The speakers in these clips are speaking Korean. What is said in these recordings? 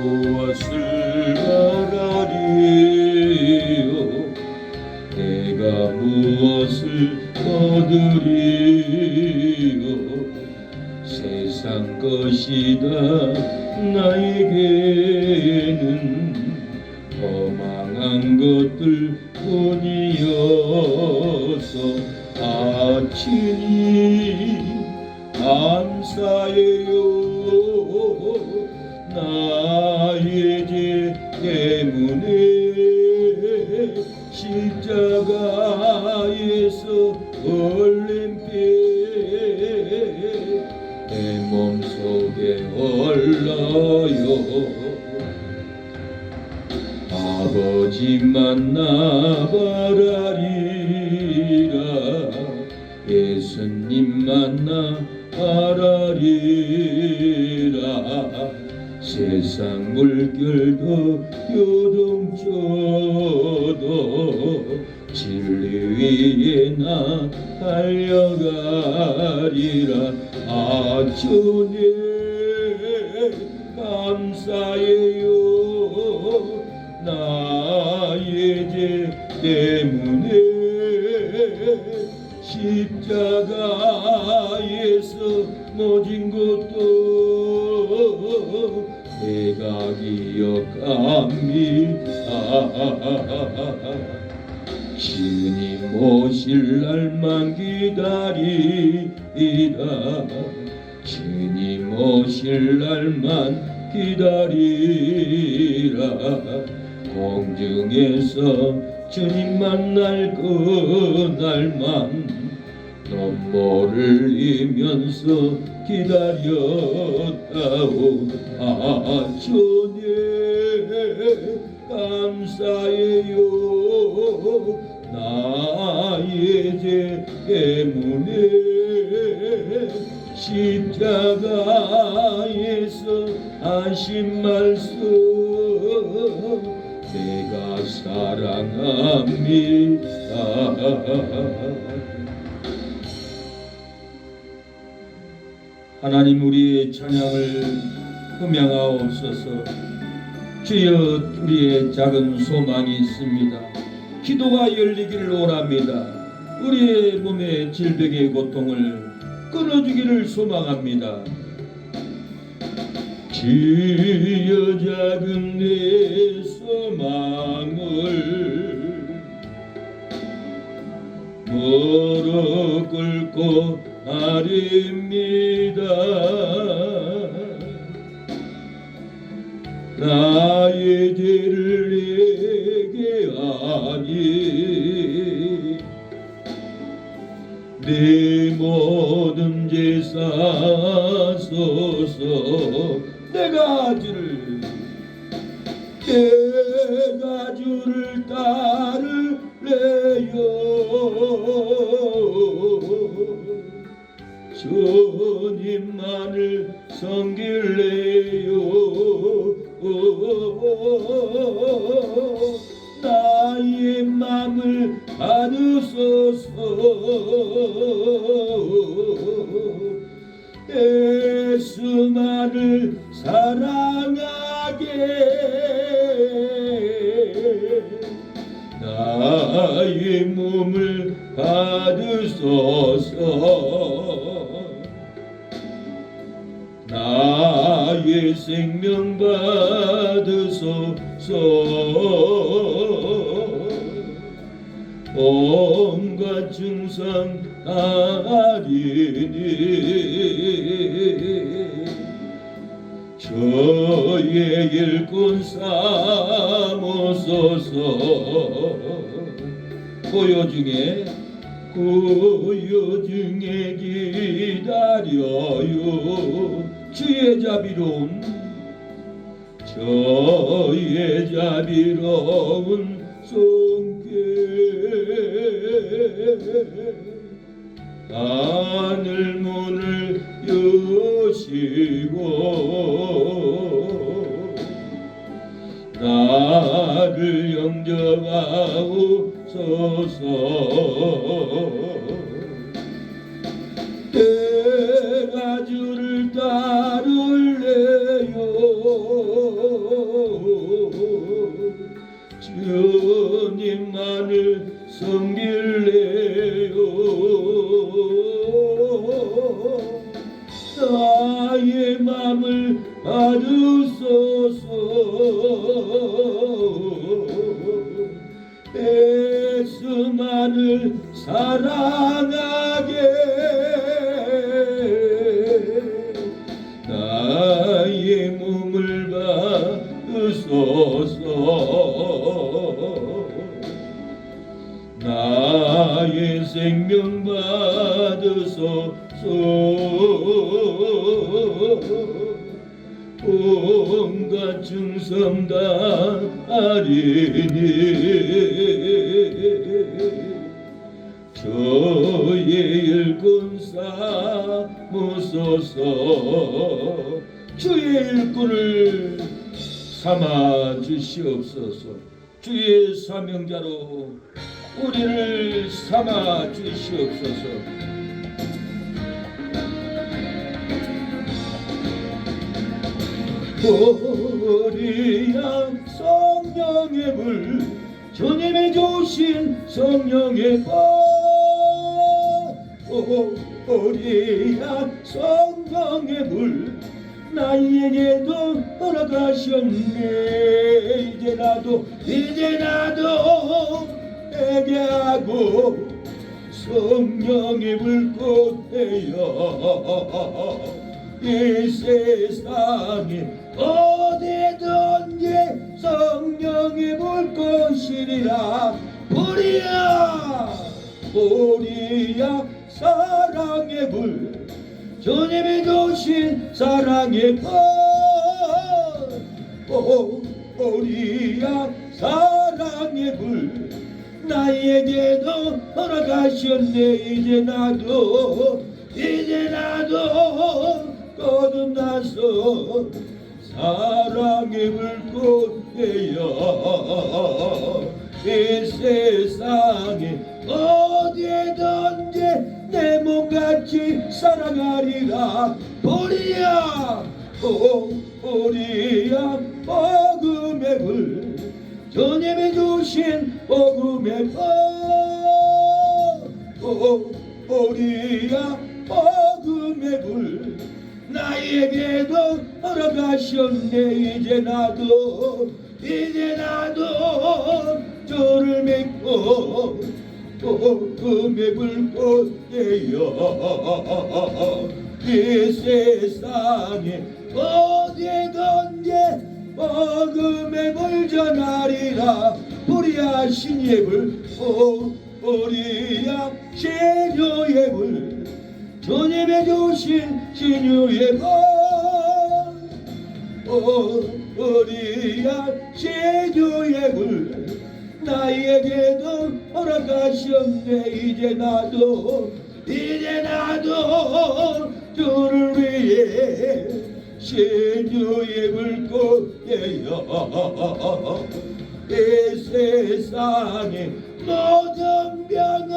무엇을 바라리요 내가 무엇을 얻으리요 세상 것이다 나에게는 허망한 것들 뿐이어서 주님 감사해요 나의 죄 때문에 십자가에서 흘린 피 내 몸속에 흘러요 아버지 만나 바라리라 예수님 만나 바라리라 세상 물결도 요동쳐도 진리 위에 나 달려가리라 주님 감사해요 나의 죄 때문에 십자가에서 모진 것도 내가 기억합니다 주님 오실 날만 기다리라 주님 오실 날만 기다리라 공중에서 주님 만날 그날만 눈물을 흘리면서 기다렸다오 주님 감사해요 나의 죄 때문에 십자가에서 하신 말씀 내가 사랑합니다 하나님 우리의 찬양을 흠양하옵소서 주여 우리의 작은 소망이 있습니다 기도가 열리기를 원합니다 우리의 몸의 질병의 고통을 끊어주기를 소망합니다 주여 작은 내 소망을 무릎 꿇고 아립니다 나의 죄를 내게 아니 내 모든 죄 사소서 내가 주를 따르래요 주님만을 섬길래요 나의 맘을 받으소서 예수만을 사랑하게 나의 몸을 받으소서 나의 생명 받으소서 온갖 증상 아리니 저의 일꾼 삼으소서 고요 중에 기다려요 주의 자비로운 저의 자비로운 손길 하늘 문을 여시고 나를 영접하옵소서 내가 주를 따를래요 주님만을 섬길래요. 나의 맘을 받으소서. 예수만을 사랑하게 나의 몸을 받으소서. 나의 생명 받으소서. 온갖 증성 다 아리니 저의 일꾼 삼으소서. 주의 일꾼을 삼아 주시옵소서. 주의 사명자로 우리를 삼아 주시옵소서. 우리야 성령의 불, 주님이 주신 성령의 불. 우리야 성령의 불, 나에게도 허락하셨네. 이제 나도 회개하고 성령의 불꽃되어 이 세상에 어디든지 성령의 불꽃이리라. 우리야 사랑의 불, 주님이 주신 사랑의 불. 우리야 사랑의 불, 나에게도 허락하셨네. 이제 나도 거듭나서 사랑의 불꽃되어 이 세상에 어디에든지 내 몸같이 살아가리라. 우리야 복음의 불, 주님이 주신 복음의 불. 우리야 복음의 불, 나에게도 허락하셨네. 이제 나도 주를 믿고 복음의 불꽃되어 이 세상에 어디든지 복음의 불 전하리라. 우리야 신의 불, 우리야 신유의 불, 주님이 주신 신유의 불. 우리야 신유의 불, 나에게도 허락하셨네. 이제 나도 주를 위해 신유의 불꽃되어 이 세상에 모든 병을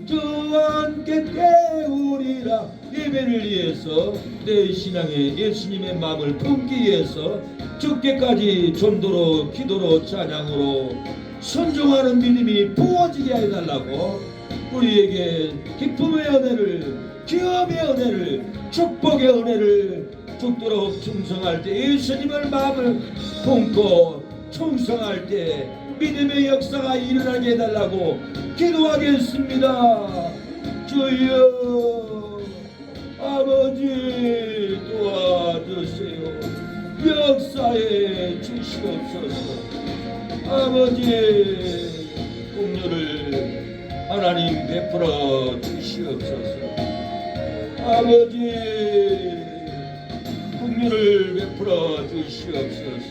주와 함께 깨우리라. 예배를 위해서 내 신앙의 예수님의 마음을 품기 위해서 죽게까지 전도로 기도로 찬양으로 순종하는 믿음이 부어지게 해달라고 우리에게 기쁨의 은혜를, 기업의 은혜를, 축복의 은혜를 죽도록 충성할 때, 예수님을 마음을 품고 충성할 때 믿음의 역사가 일어나게 해달라고 기도하겠습니다. 주여 아버지 도와주세요. 역사에 주시옵소서. 아버지 긍휼을 하나님 베풀어 주시옵소서. 아버지 긍휼을 베풀어 주시옵소서.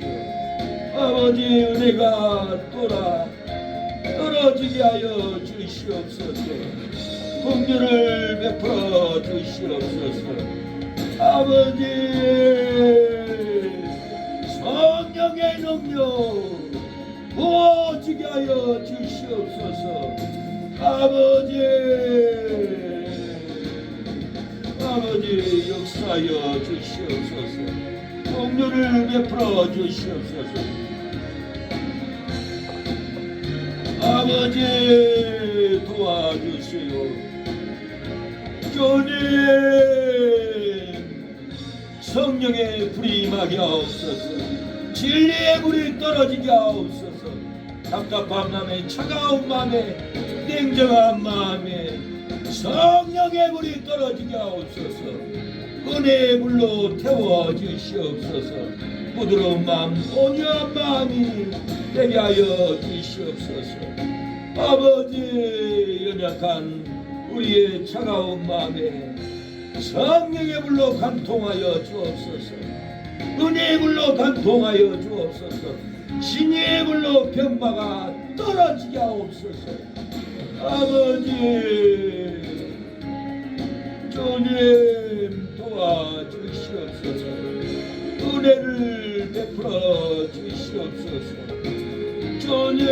아버지 은혜가 떨어지게 하여 주시옵소서. 긍휼을 베풀어 주시옵소서. 아버지 성령의 능력 부어지게 하여 주시옵소서. 아버지 역사하여 주시옵소서. 긍휼을 베풀어 주시옵소서. 아버지 도와주세요. 주님 성령의 불이 임하게 하옵소서. 진리의 불이 떨어지게 하옵소서. 답답한 마음에 차가운 마음에 냉정한 마음에 성령의 불이 떨어지게 하옵소서. 은혜의 불로 태워 주시옵소서. 부드러운 마음 온유한 마음이 되게 하여 주시옵소서. 아버지 연약한 우리의 차가운 마음에 성령의 불로 간통하여 주옵소서. 은혜의 불로 간통하여 주옵소서. 진리의 불로 병마가 떨어지게 하옵소서. 아버지 주님 도와주시옵소서. 은혜를 베풀어 주시옵소서. 주님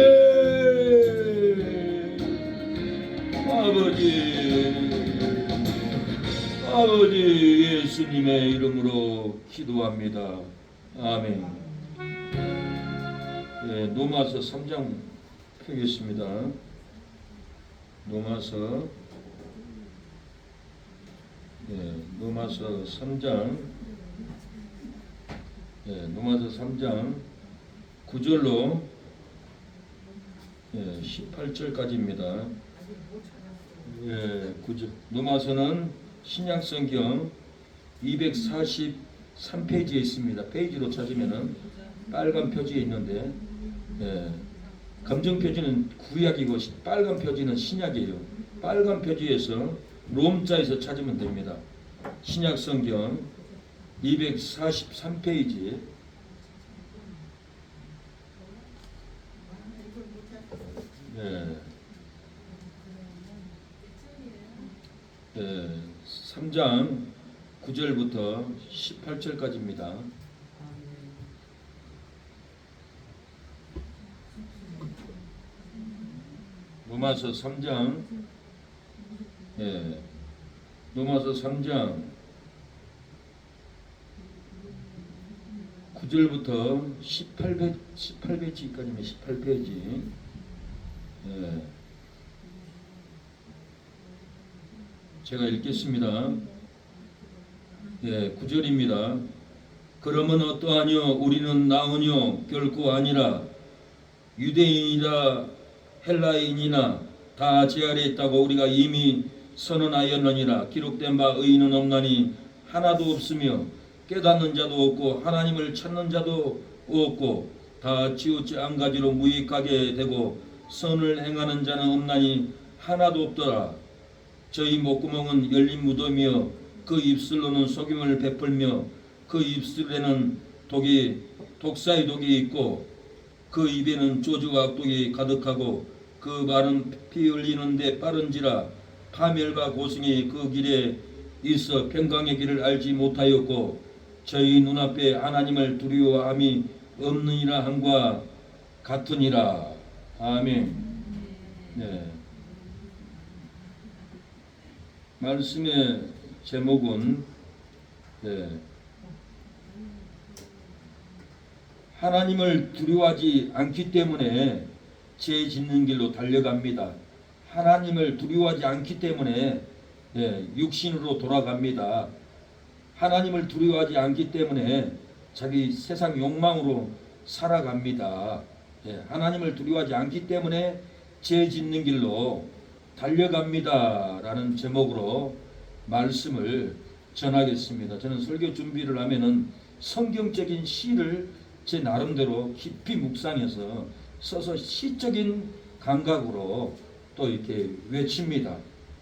아버지 예수님의 이름으로 기도합니다. 아멘. 네, 로마서 3장 펴겠습니다. 로마서 3장 로마서 3장 9절로 18절까지입니다. 9절. 로마서는 신약성경 243페이지에 있습니다. 페이지로 찾으면은 빨간 표지에 있는데 검정 표지는 구약이고 빨간 표지는 신약이에요. 빨간 표지에서 롬자에서 찾으면 됩니다. 신약성경 243페이지 네. 3장 9절부터 18절까지입니다. 로마서 3장 로마서 3장 9절부터 18페이지까지면 18페이지 제가 읽겠습니다. 9절입니다. 그러면 어떠하뇨? 우리는 나으뇨? 결코 아니라. 유대인이라 헬라인이나 다 제 아래 있다고 우리가 이미 선언하였느니라. 기록된 바 의인은 없나니 하나도 없으며 깨닫는 자도 없고 하나님을 찾는 자도 없고 다 치우치 한 가지로 무익하게 되고 선을 행하는 자는 없나니 하나도 없더라. 저희 목구멍은 열린 무덤이며 그 입술로는 속임을 베풀며 그 입술에는 독사의 독이 있고 그 입에는 저주와 악독이 가득하고 그 말은 피 흘리는데 빠른지라. 파멸과 고승이 그 길에 있어 평강의 길을 알지 못하였고 저희 눈앞에 하나님을 두려워함이 없느니라 함과 같으니라. 아멘. 말씀의 제목은 하나님을 두려워하지 않기 때문에 죄 짓는 길로 달려갑니다. 하나님을 두려워하지 않기 때문에 육신으로 돌아갑니다. 하나님을 두려워하지 않기 때문에 자기 세상 욕망으로 살아갑니다. 하나님을 두려워하지 않기 때문에 죄 짓는 길로 달려갑니다 라는 제목으로 말씀을 전하겠습니다. 저는 설교 준비를 하면은 성경적인 시를 제 나름대로 깊이 묵상해서 써서 시적인 감각으로 또 이렇게 외칩니다.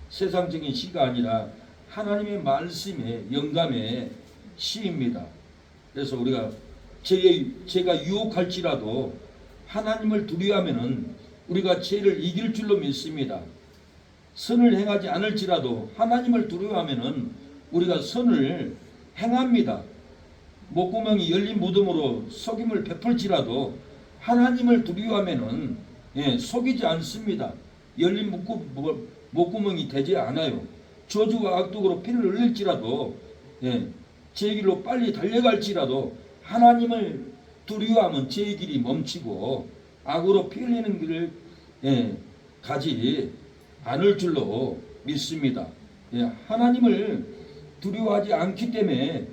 세상적인 시가 아니라 하나님의 말씀의 영감의 시입니다. 그래서 우리가 죄가 유혹할지라도 하나님을 두려워하면은 우리가 죄를 이길 줄로 믿습니다. 선을 행하지 않을지라도 하나님을 두려워하면은 우리가 선을 행합니다. 목구멍이 열린 무덤으로 속임을 베풀지라도 하나님을 두려워하면은 속이지 않습니다. 열린 목구멍이 되지 않아요. 저주와 악독으로 피를 흘릴지라도 제 길로 빨리 달려갈지라도 하나님을 두려워하면 제 길이 멈추고 악으로 피흘리는 길을 가지 않을 줄로 믿습니다. 하나님을 두려워하지 않기 때문에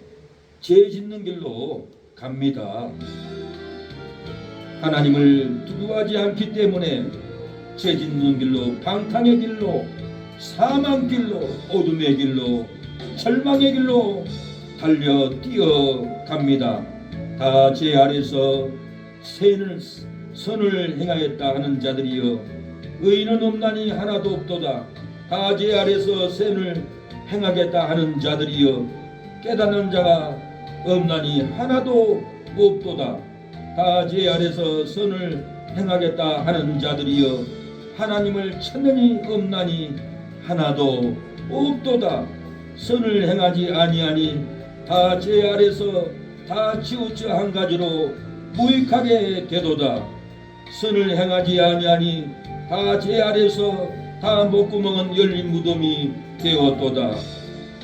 죄 짓는 길로 갑니다. 하나님을 두려워하지 않기 때문에 죄 짓는 길로, 방탕의 길로, 사망 길로, 어둠의 길로, 절망의 길로 달려 뛰어갑니다. 다 제 아래서 선을 행하였다 하는 자들이여, 의인은 없나니 하나도 없도다. 다 제 아래서 선을 행하겠다 하는 자들이여, 깨닫는 자가 없나니 하나도 없도다. 다 제 아래서 선을 행하겠다 하는 자들이여, 하나님을 찾느니 없나니 하나도 없도다. 선을 행하지 아니하니 다 제 아래서 다 치우쳐 한 가지로 무익하게 되도다. 선을 행하지 아니하니 다 제 아래서 다 목구멍은 열린 무덤이 되었도다.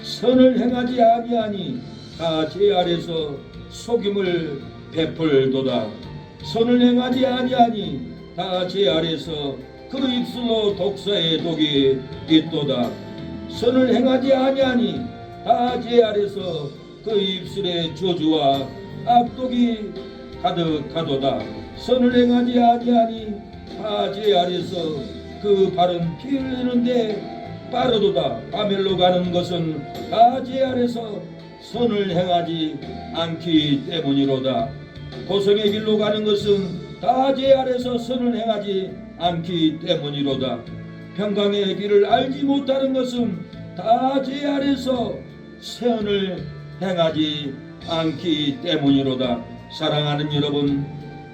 선을 행하지 아니하니 다 제 아래서 속임을 베풀도다. 선을 행하지 아니하니 다 제 아래서 그 입술로 독사의 독이 있도다. 선을 행하지 아니하니 다 제 아래서 그 입술에 저주와 악독이 가득하도다. 선을 행하지 아니하니 다 제 아래서 그 발은 피 흘리는데 빠르도다. 바멜로 가는 것은 다 제 아래서 선을 행하지 않기 때문이로다. 고성의 길로 가는 것은 다 제 아래서 선을 행하지 않기 때문이로다. 평강의 길을 알지 못하는 것은 다 제 아래서 선을 행하지 않기 때문이로다. 사랑하는 여러분,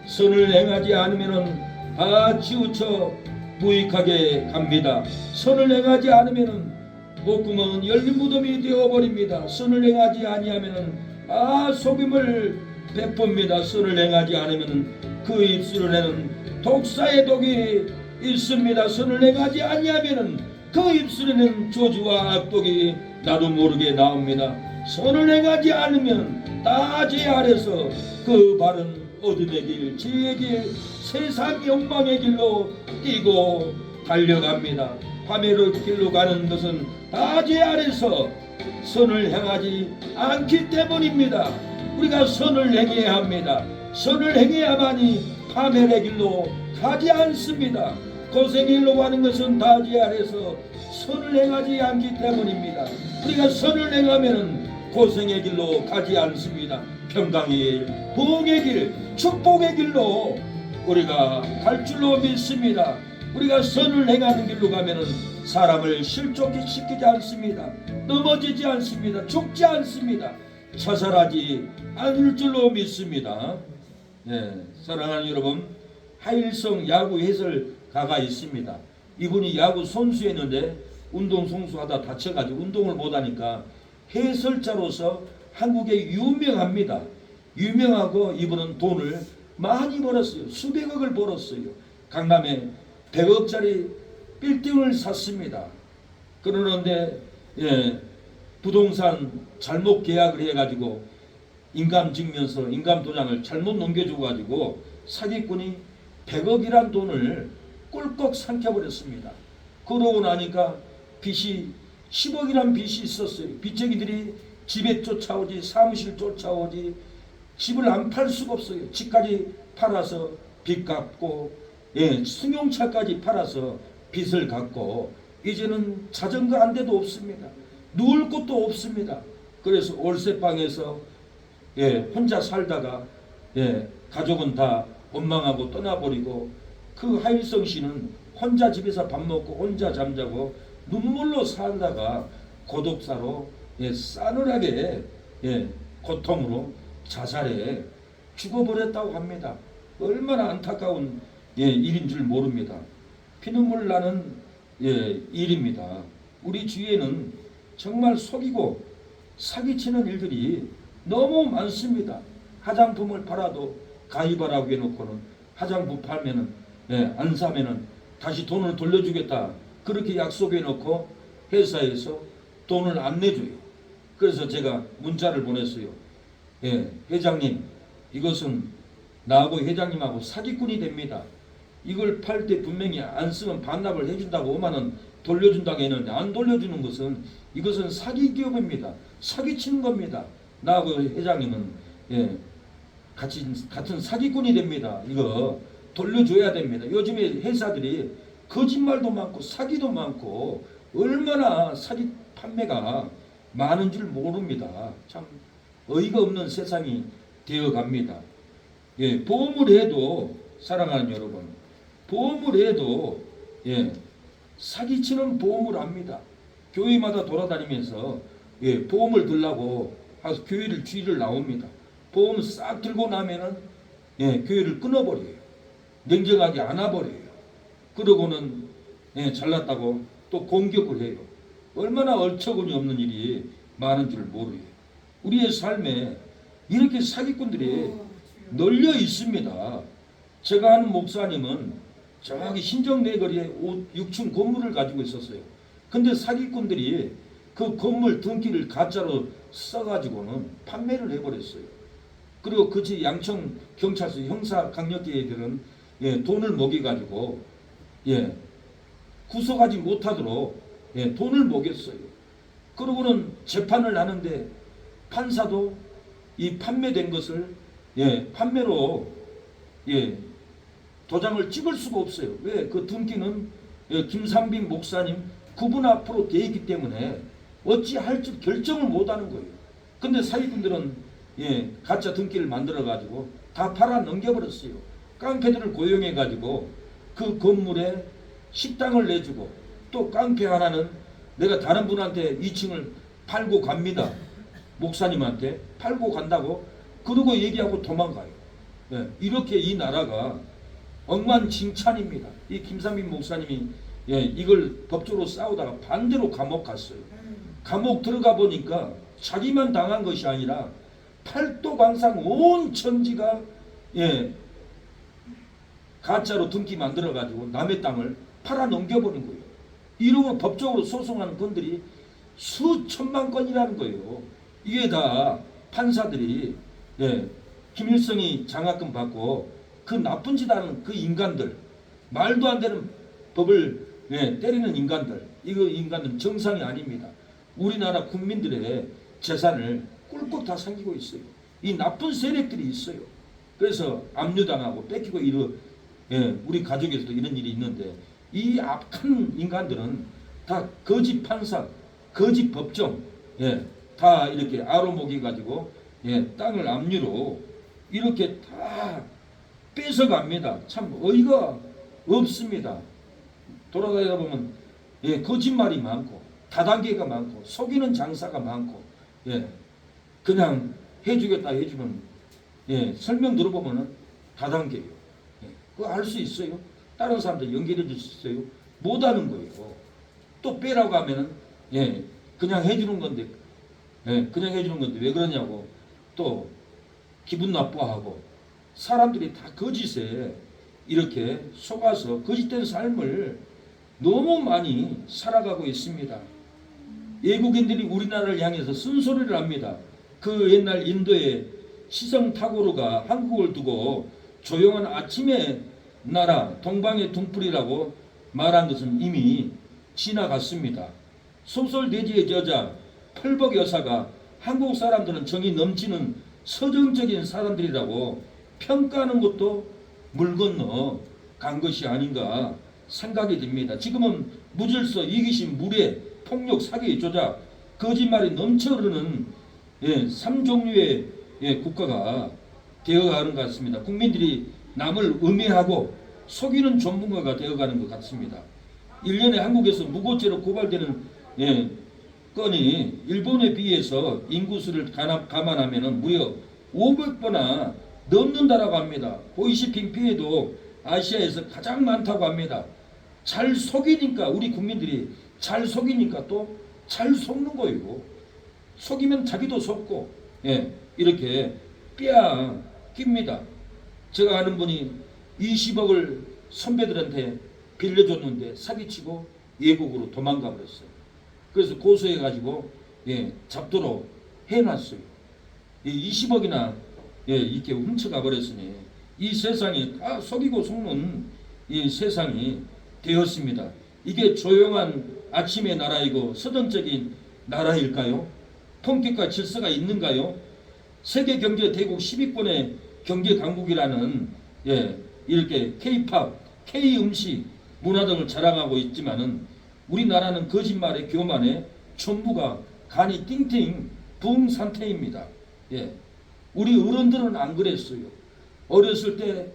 선을 행하지 않으면 다 치우쳐 무익하게 갑니다. 선을 행하지 않으면 목구멍은 열린 무덤이 되어버립니다. 선을 행하지 아니하면 속임을 베풉니다. 선을 행하지 않으면 그 입술에는 독사의 독이 있습니다. 선을 행하지 아니하면 그 입술에는 저주와 악독이 나도 모르게 나옵니다. 선을 행하지 않으면 다 제 아래서 그 바른 어둠의 길, 지혜의 길, 세상 욕망의 길로 뛰고 달려갑니다. 밤의 길로 가는 것은 다 제 아래서 선을 행하지 않기 때문입니다. 우리가 선을 행해야 합니다. 선을 행해야만이 파멸의 길로 가지 않습니다. 고생의 길로 가는 것은 다 제 아래서 선을 행하지 않기 때문입니다. 우리가 선을 행하면 고생의 길로 가지 않습니다. 평강의 길, 부흥의 길, 축복의 길로 우리가 갈 줄로 믿습니다. 우리가 선을 행하는 길로 가면은 사람을 실족시키지 않습니다. 넘어지지 않습니다. 죽지 않습니다. 자살하지 않을 줄로 믿습니다. 사랑하는 여러분, 하일성 야구 해설가가 있습니다. 이분이 야구 선수였는데 운동 선수하다 다쳐가지고 운동을 못하니까 해설자로서 한국에 유명합니다. 유명하고 이분은 돈을 많이 벌었어요. 수백억을 벌었어요. 강남에 100억짜리 빌딩을 샀습니다. 그러는데 부동산 잘못 계약을 해가지고 인감증명서, 인감도장을 잘못 넘겨줘가지고 사기꾼이 100억이란 돈을 꿀꺽 삼켜버렸습니다. 그러고 나니까 빚이 10억이란 빚이 있었어요. 빚쟁이들이 집에 쫓아오지, 사무실 쫓아오지, 집을 안 팔 수가 없어요. 집까지 팔아서 빚 갚고, 승용차까지 팔아서 빚을 갚고, 이제는 자전거 한 대도 없습니다. 누울 곳도 없습니다. 그래서 월세방에서 혼자 살다가 가족은 다 원망하고 떠나버리고, 그 하일성 씨는 혼자 집에서 밥 먹고 혼자 잠자고 눈물로 살다가 고독사로 싸늘하게 고통으로 자살해 죽어버렸다고 합니다. 얼마나 안타까운 일인 줄 모릅니다. 피눈물 나는 일입니다. 우리 주위에는 정말 속이고 사기치는 일들이 너무 많습니다. 화장품을 팔아도 가입하라고 해놓고는 화장품 팔면은 안 사면은 다시 돈을 돌려주겠다 그렇게 약속해 놓고 회사에서 돈을 안 내줘요. 그래서 제가 문자를 보냈어요. 회장님, 이것은 나하고 회장님하고 사기꾼이 됩니다. 이걸 팔 때 분명히 안 쓰면 반납을 해준다고 5만 원 돌려준다고 했는데 안 돌려주는 것은 이것은 사기 기업입니다. 사기치는 겁니다. 나하고 회장님은 같은 사기꾼이 됩니다. 이거 돌려줘야 됩니다. 요즘에 회사들이 거짓말도 많고 사기도 많고 얼마나 사기 판매가 많은 줄 모릅니다. 참 어이가 없는 세상이 되어갑니다. 보험을 해도 사랑하는 여러분, 보험을 해도 사기치는 보험을 합니다. 교회마다 돌아다니면서 보험을 들라고 교회를 주의를 나옵니다. 보험 싹 들고 나면은 교회를 끊어버려요. 냉정하게 안아버려요. 그러고는 잘났다고 또 공격을 해요. 얼마나 얼처구니 없는 일이 많은 줄 모르요. 우리의 삶에 이렇게 사기꾼들이 널려 있습니다. 제가 아는 목사님은 저기 신정내거리에 6층 건물을 가지고 있었어요. 근데 사기꾼들이 그 건물 등기를 가짜로 써가지고는 판매를 해버렸어요. 그리고 그 집 양천 경찰서 형사 강력계들은 돈을 먹여가지고 구속하지 못하도록 돈을 먹였어요. 그러고는 재판을 하는데 판사도 이 판매된 것을 판매로 도장을 찍을 수가 없어요. 왜? 그 등기는 김삼빈 목사님 그분 앞으로 돼 있기 때문에 어찌할지 결정을 못하는 거예요. 근데 사기꾼들은 가짜 등기를 만들어 가지고 다 팔아 넘겨버렸어요. 깡패들을 고용해 가지고 그 건물에 식당을 내주고 또 깡패 하나는 내가 다른 분한테 2층을 팔고 갑니다. 목사님한테 팔고 간다고 그러고 얘기하고 도망가요. 이렇게 이 나라가 억만징찬입니다. 이 김삼빈 목사님이 이걸 법적으로 싸우다가 반대로 감옥 갔어요. 감옥 들어가 보니까 자기만 당한 것이 아니라 팔도강산 온 천지가 가짜로 등기 만들어 가지고 남의 땅을 팔아 넘겨버린 거예요. 이러고 법적으로 소송하는 건들이 수천만 건이라는 거예요. 이게 다 판사들이 김일성이 장학금 받고 그 나쁜 짓 하는 그 인간들, 말도 안 되는 법을 때리는 인간들, 이거 인간들은 정상이 아닙니다. 우리나라 국민들의 재산을 꿀꺽 다 삼키고 있어요. 이 나쁜 세력들이 있어요. 그래서 압류당하고 뺏기고 우리 가족에서도 이런 일이 있는데 이 악한 인간들은 다 거짓 판사, 거짓 법정, 다 이렇게 아로목이 가지고 땅을 압류로 이렇게 다 뺏어갑니다. 참 어이가 없습니다. 돌아다니다 보면 거짓말이 많고 다단계가 많고 속이는 장사가 많고 그냥 해주겠다 해주면 설명 들어보면 다단계예요. 그거 알 수 있어요? 다른 사람들 연결해 줄 수 있어요? 못하는 거예요. 또 빼라고 하면은 그냥 해주는 건데 그냥 해주는 건데 왜 그러냐고 또 기분 나빠하고 사람들이 다 거짓에 이렇게 속아서 거짓된 삶을 너무 많이 살아가고 있습니다. 외국인들이 우리나라를 향해서 쓴소리를 합니다. 그 옛날 인도의 시성타고르가 한국을 두고 조용한 아침의 나라 동방의 등불이라고 말한 것은 이미 지나갔습니다. 소설 대지의 저자 펄벅 여사가 한국 사람들은 정이 넘치는 서정적인 사람들이라고 평가하는 것도 물 건너 간 것이 아닌가 생각이 듭니다. 지금은 무질서, 이기심, 무례, 폭력, 사기, 조작, 거짓말이 넘쳐 흐르는 3종류의 국가가 되어가는 것 같습니다. 국민들이 남을 음해하고 속이는 전문가가 되어가는 것 같습니다. 1년에 한국에서 무고죄로 고발되는 건이 일본에 비해서 인구수를 감안하면 무려 500배나 넘는다라고 합니다. 보이시핑 피해도 아시아에서 가장 많다고 합니다. 잘 속이니까 우리 국민들이 잘 속이니까 또 잘 속는 거예요. 속이면 자기도 속고 이렇게 빼앗깁니다. 제가 아는 분이 20억을 선배들한테 빌려줬는데 사기치고 외국으로 도망가 버렸어요. 그래서 고소해가지고 잡도록 해놨어요. 20억이나 이렇게 훔쳐가 버렸으니 이 세상이 다 속이고 속는 이 세상이 되었습니다. 이게 조용한 아침의 나라이고 서정적인 나라일까요? 통계과 질서가 있는가요? 세계 경제 대국 10위권의 경제 강국이라는 이렇게 K-팝, K-음식 문화 등을 자랑하고 있지만은 우리나라는 거짓말에 교만에 전부가 간이 띵띵 붕 상태입니다. 우리 어른들은 안 그랬어요. 어렸을 때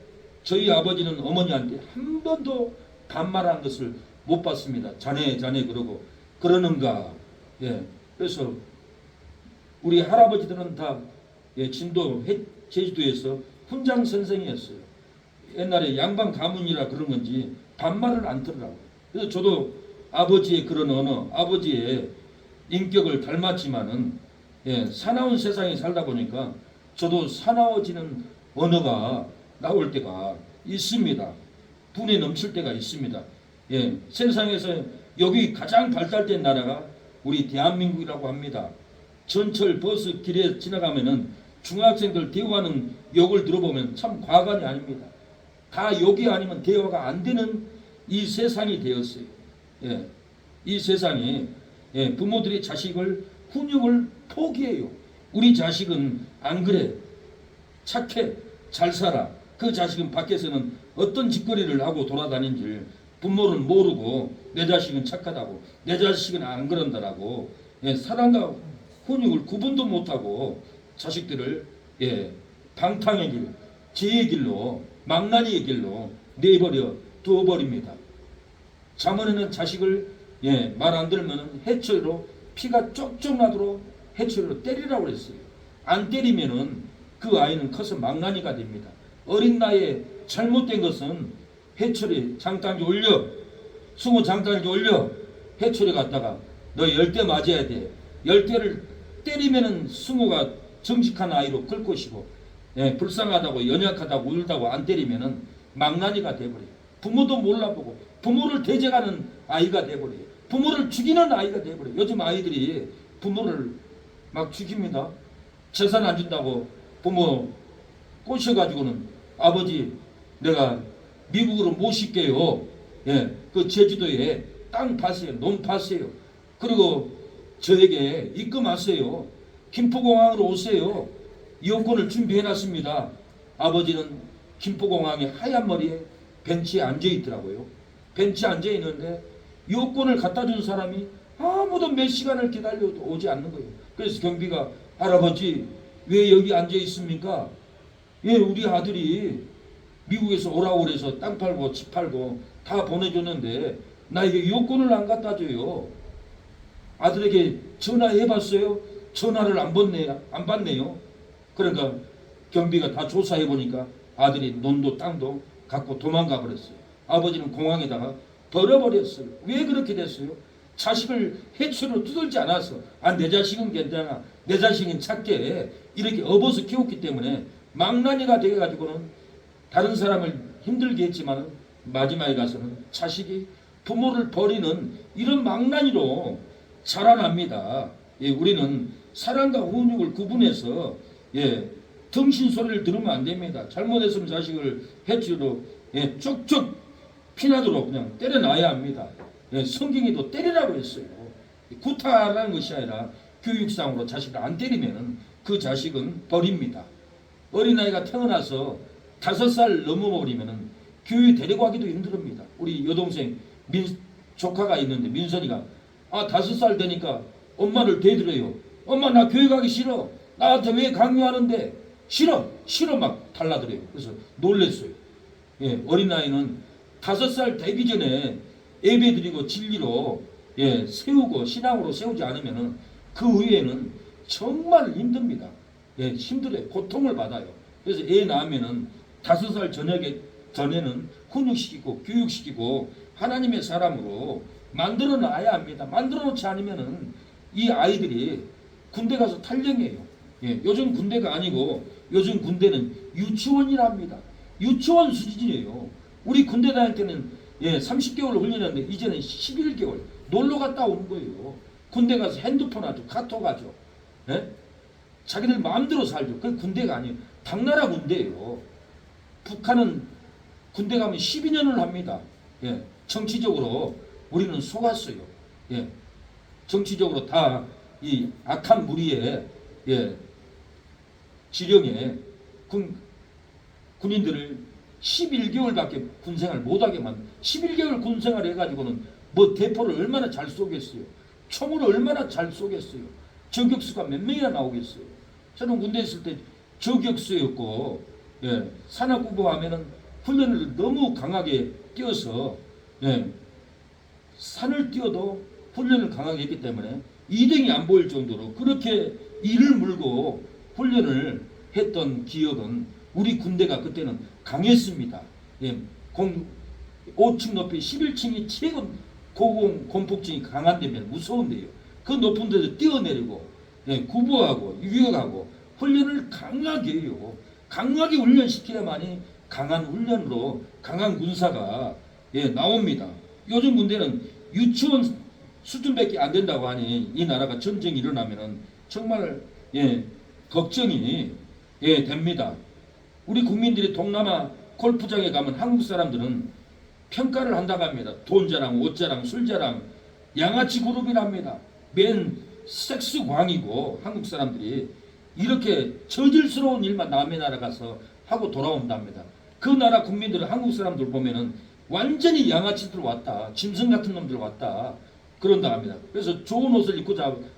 저희 아버지는 어머니한테 한 번도 반말한 것을 못 봤습니다. 자네 그러고 그러는가. 그래서 우리 할아버지들은 다 진도 제주도에서 훈장 선생이었어요. 옛날에 양반 가문이라 그런 건지 반말을 안 들으라고. 그래서 저도 아버지의 그런 언어, 아버지의 인격을 닮았지만은 사나운 세상에 살다 보니까 저도 사나워지는 언어가 나올 때가 있습니다. 분에 넘칠 때가 있습니다. 세상에서 여기 가장 발달된 나라가 우리 대한민국이라고 합니다. 전철 버스 길에 지나가면은 중학생들 대화하는 욕을 들어보면 참 과간이 아닙니다. 다 욕이 아니면 대화가 안 되는 이 세상이 되었어요. 이 세상에 부모들이 자식을 훈육을 포기해요. 우리 자식은 안 그래, 착해, 잘 살아. 그 자식은 밖에서는 어떤 짓거리를 하고 돌아다닌지 부모는 모르고 내 자식은 착하다고, 내 자식은 안 그런다라고 사랑과 훈육을 구분도 못하고 자식들을 방탕의 길, 죄의 길로, 망나니의 길로 내버려 두어버립니다. 잠언에는 자식을 말 안 들으면 해초로 피가 쪽쪽 나도록 해초로 때리라고 그랬어요. 안 때리면은 그 아이는 커서 망나니가 됩니다. 어린 나이에 잘못된 것은 해초리 장단지 올려, 숭어 장단지 올려, 해초리 갖다가 너 10대 맞아야 돼. 10대를 때리면은 숭어가 정직한 아이로 클 것이고, 불쌍하다고 연약하다고 울다고 안 때리면은 망나니가 돼버려요. 부모도 몰라보고 부모를 대적하는 아이가 돼버려요. 부모를 죽이는 아이가 돼버려요. 요즘 아이들이 부모를 막 죽입니다. 재산 안 준다고 부모 꼬셔가지고는 아버지 내가 미국으로 모실게요. 그 제주도에 땅 파세요. 논 파세요. 그리고 저에게 입금하세요. 김포공항으로 오세요. 이용권을 준비해놨습니다. 아버지는 김포공항의 하얀 머리에 벤치에 앉아있더라고요. 벤치에 앉아있는데 요건을 갖다 준 사람이 아무도 몇 시간을 기다려도 오지 않는 거예요. 그래서 경비가 할아버지 왜 여기 앉아있습니까? 우리 아들이 미국에서 오라고 그래서 땅 팔고 집 팔고 다 보내줬는데 나에게 요건을 안 갖다 줘요. 아들에게 전화해봤어요. 전화를 안 받네요. 그러니까 경비가 다 조사해보니까 아들이 논도 땅도 갖고 도망가 버렸어요. 아버지는 공항에다가 버려버렸어요. 왜 그렇게 됐어요? 자식을 해초로 두들지 않아서 내 자식은 괜찮아, 내 자식은 착해 이렇게 업어서 키웠기 때문에 망나니가 되어가지고는 다른 사람을 힘들게 했지만 마지막에 가서는 자식이 부모를 버리는 이런 망나니로 자라납니다. 우리는 사랑과 훈육을 구분해서 덩신 소리를 들으면 안 됩니다. 잘못했으면 자식을 해치로 쭉쭉 피나도록 그냥 때려놔야 합니다. 성경에도 때리라고 했어요. 구타라는 것이 아니라 교육상으로 자식을 안 때리면 그 자식은 버립니다. 어린아이가 태어나서 5살 넘어버리면 교육 데리고 가기도 힘듭니다. 우리 여동생 조카가 있는데 민선이가 5살 되니까 엄마를 대들어요. 엄마 나 교육하기 싫어. 나한테 왜 강요하는데? 싫어 막 달라들어요. 그래서 놀랬어요. 어린아이는 5살 되기 전에 예배드리고 진리로 세우고 신앙으로 세우지 않으면 그 후에는 정말 힘듭니다. 힘들어요. 고통을 받아요. 그래서 애 낳으면은 5살 전에는 훈육시키고 교육시키고 하나님의 사람으로 만들어 놔야 합니다. 만들어 놓지 않으면은 이 아이들이 군대 가서 탈영이에요. 요즘 군대가 아니고 요즘 군대는 유치원이랍니다. 유치원 수준이에요. 우리 군대 다닐 때는 30개월 훈련했는데 이제는 11개월 놀러 갔다 오는 거예요. 군대 가서 핸드폰 하죠. 카톡 하죠. 자기들 마음대로 살죠. 그 군대가 아니에요. 당나라 군대예요. 북한은 군대 가면 12년을 합니다. 예, 정치적으로 우리는 속았어요. 예, 정치적으로 다 이 악한 무리의 예, 지령에 군인들을 11개월밖에 군생활 못하게만 11개월 군생활 해가지고는 뭐 대포를 얼마나 잘 쏘겠어요. 총을 얼마나 잘 쏘겠어요. 저격수가 몇 명이나 나오겠어요. 저는 군대 있을 때 저격수였고 예, 산악구보 하면은 훈련을 너무 강하게 뛰어서 예, 산을 뛰어도 훈련을 강하게 했기 때문에 이등이 안 보일 정도로 그렇게 이를 물고 훈련을 했던 기억은 우리 군대가 그때는 강했습니다. 예, 5층 높이 11층이 최고 공폭증이 강한 데면 무서운 데요. 그 높은 데서 뛰어내리고 예, 구보하고 유격하고 훈련을 강하게 해요. 강하게 훈련시켜야만이 강한 훈련으로 강한 군사가 예, 나옵니다. 요즘 군대는 유치원 수준밖에 안 된다고 하니 이 나라가 전쟁이 일어나면은 정말 예, 걱정이 예, 됩니다. 우리 국민들이 동남아 골프장에 가면 한국 사람들은 평가를 한다고 합니다. 돈 자랑, 옷 자랑, 술 자랑, 양아치 그룹이랍니다. 맨 섹스 광이고 한국 사람들이 이렇게 저질스러운 일만 남의 나라 가서 하고 돌아온답니다. 그 나라 국민들은 한국 사람들 보면은 완전히 양아치들 왔다, 짐승 같은 놈들 왔다 그런다 합니다. 그래서 좋은 옷을 입고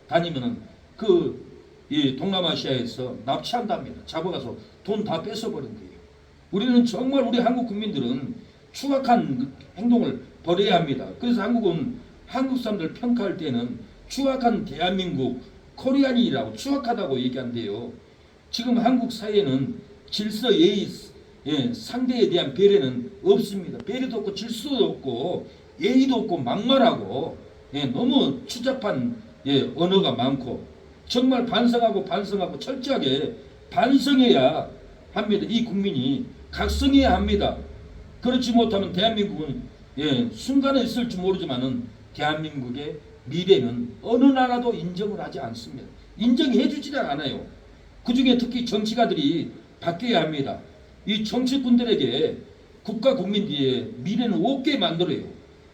다니면은 이 동남아시아에서 납치한답니다. 잡아가서 돈 다 뺏어버린대요. 우리는 정말 우리 한국 국민들은 추악한 행동을 벌여야 합니다. 그래서 한국은 한국 사람들 평가할 때는 추악한 대한민국 코리안이라고 추악하다고 얘기한대요. 지금 한국 사회는 질서 예의 예, 상대에 대한 배려는 없습니다. 배려도 없고 질서도 없고 예의도 없고 막말하고 예, 너무 추잡한 예, 언어가 많고 정말 반성하고 철저하게 반성해야 합니다. 이 국민이 각성해야 합니다. 그렇지 못하면 대한민국은 예, 순간에 있을지 모르지만은 대한민국의 미래는 어느 나라도 인정을 하지 않습니다. 인정해 주지 않아요. 그중에 특히 정치가들이 바뀌어야 합니다. 이 정치꾼들에게 국가 국민들의 미래는 없게 만들어요.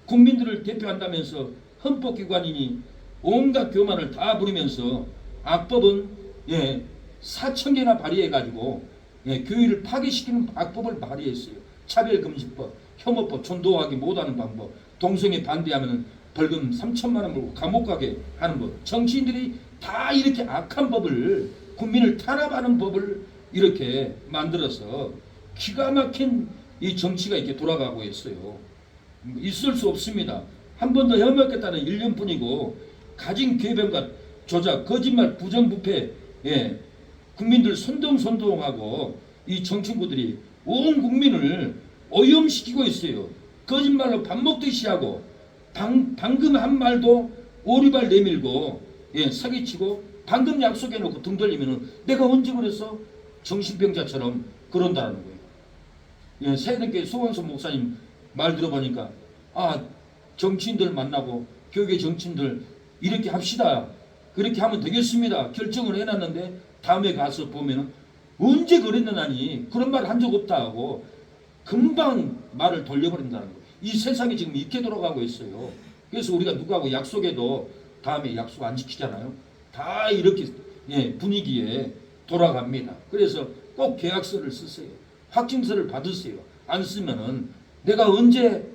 국민들을 대표한다면서 헌법기관이니 온갖 교만을 다 부리면서 악법은 예, 4,000개나 발의해가지고 예, 교회를 파괴시키는 악법을 발의했어요. 차별금지법, 혐오법, 전도하기 못하는 방법, 동성애 반대하면 벌금 3천만 원 물고 감옥 가게 하는 법. 정치인들이 다 이렇게 악한 법을 국민을 탄압하는 법을 이렇게 만들어서 기가 막힌 이 정치가 이렇게 돌아가고 있어요. 있을 수 없습니다. 한 번 더 해먹겠다는 1년뿐이고 가진 궤변과 조작, 거짓말, 부정부패, 예, 국민들 선동하고 이 정치인들이 온 국민을 오염시키고 있어요. 거짓말로 밥 먹듯이 하고 방금 한 말도 오리발 내밀고 예, 사기치고 방금 약속해놓고 등 돌리면은 내가 언제 그랬어? 정신병자처럼 그런다는 거예요. 예, 세대교회 소원선 목사님 말 들어보니까 정치인들 만나고 교회 정치인들 이렇게 합시다. 그렇게 하면 되겠습니다. 결정을 해놨는데 다음에 가서 보면은 언제 그랬느냐니 그런 말 한 적 없다 하고 금방 말을 돌려버린다는 거예요. 이 세상이 지금 이렇게 돌아가고 있어요. 그래서 우리가 누구하고 약속해도 다음에 약속 안 지키잖아요. 다 이렇게 예, 분위기에 돌아갑니다. 그래서 꼭 계약서를 쓰세요. 확증서를 받으세요. 안 쓰면은 내가 언제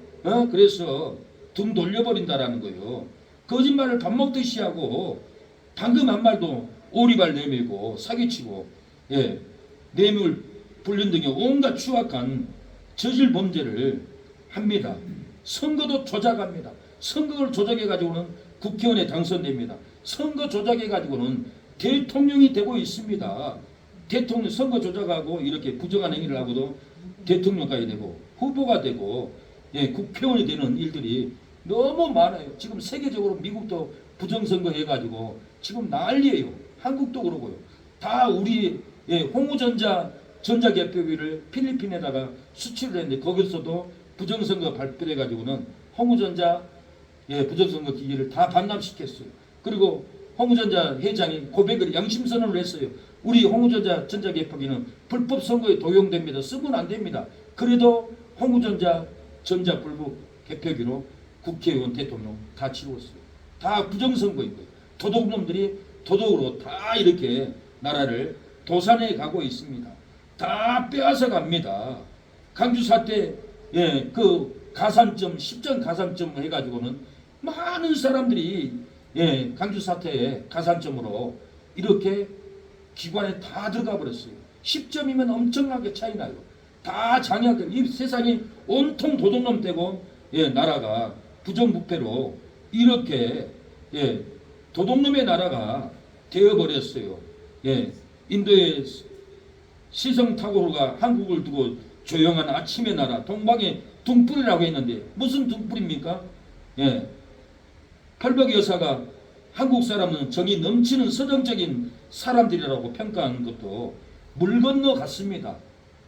그래서 등 돌려버린다라는 거예요. 거짓말을 밥 먹듯이 하고 방금 한 말도 오리발 내밀고 사기치고 예, 뇌물 불륜 등의 온갖 추악한 저질 범죄를 합니다. 선거도 조작합니다. 선거를 조작해가지고는 국회의원에 당선됩니다. 선거 조작해가지고는 대통령이 되고 있습니다. 대통령 선거 조작하고 이렇게 부정한 행위를 하고도 대통령까지 되고 후보가 되고 예, 국회의원이 되는 일들이 너무 많아요. 지금 세계적으로 미국도 부정선거 해가지고 지금 난리예요. 한국도 그러고요. 다 우리 예, 홍우전자 전자개표기를 필리핀에다가 수출을 했는데 거기서도 부정선거 발표해가지고는 홍우전자 예, 부정선거 기기를 다 반납시켰어요. 그리고 홍우전자 회장이 고백을 양심선언을 했어요. 우리 홍우전자 전자개표기는 불법 선거에 도용됩니다. 쓰면 안 됩니다. 그래도 홍우전자 전자불법 개표기로 국회의원, 대통령 다 치웠어요. 다 부정선거인 거예요. 도둑놈들이 도둑으로 다 이렇게 나라를 도산해 가고 있습니다. 다 빼앗아 갑니다. 강주 사태, 그 가산점, 10점 가산점 해가지고는 많은 사람들이 강주 사태에 가산점으로 이렇게 기관에 다 들어가 버렸어요. 10점이면 엄청나게 차이 나요. 다 장애하게, 이 세상이 온통 도둑놈 되고 나라가 부정부패로 이렇게 도둑놈의 나라가 되어버렸어요. 인도의 시성타고르가 한국을 두고 조용한 아침의 나라 동방의 둥불이라고 했는데 무슨 둥불입니까? 펄벅 여사가 한국 사람은 정이 넘치는 서정적인 사람들이라고 평가한 것도 물 건너 갔습니다.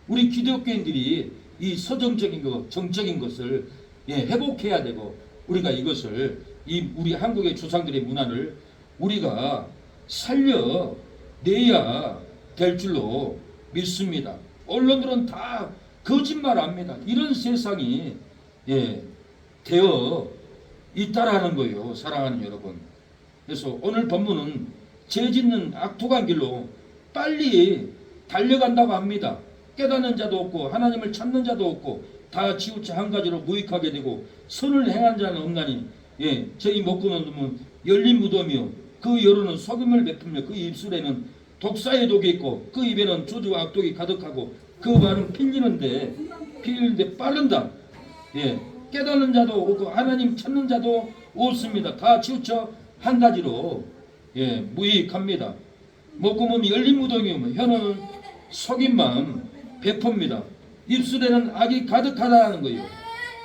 우리 기독교인들이 이 서정적인 것, 정적인 것을 회복해야 되고 우리가 이것을 우리 한국의 조상들의 문화를 우리가 살려내야 될 줄로 믿습니다. 언론들은 다 거짓말합니다. 이런 세상이 되어 있다라는 거예요. 사랑하는 여러분. 그래서 오늘 본문은 죄 짓는 악독한 길로 빨리 달려간다고 합니다. 깨닫는 자도 없고 하나님을 찾는 자도 없고 다 치우쳐 한 가지로 무익하게 되고 선을 행한 자는 없나니 저희 먹고는 놈은 열린 무덤이요 그 여로는 소금을 베풀며 그 입술에는 독사의 독이 있고 그 입에는 저주와 악독이 가득하고 그 말은 필리는데 빠른다. 깨닫는 자도 없고 하나님 찾는 자도 없습니다. 다 치우쳐 한 가지로 무익합니다. 목구멍이 열린 무덤이면 혀는 속임만 베풉니다. 입술에는 악이 가득하다라는 거예요.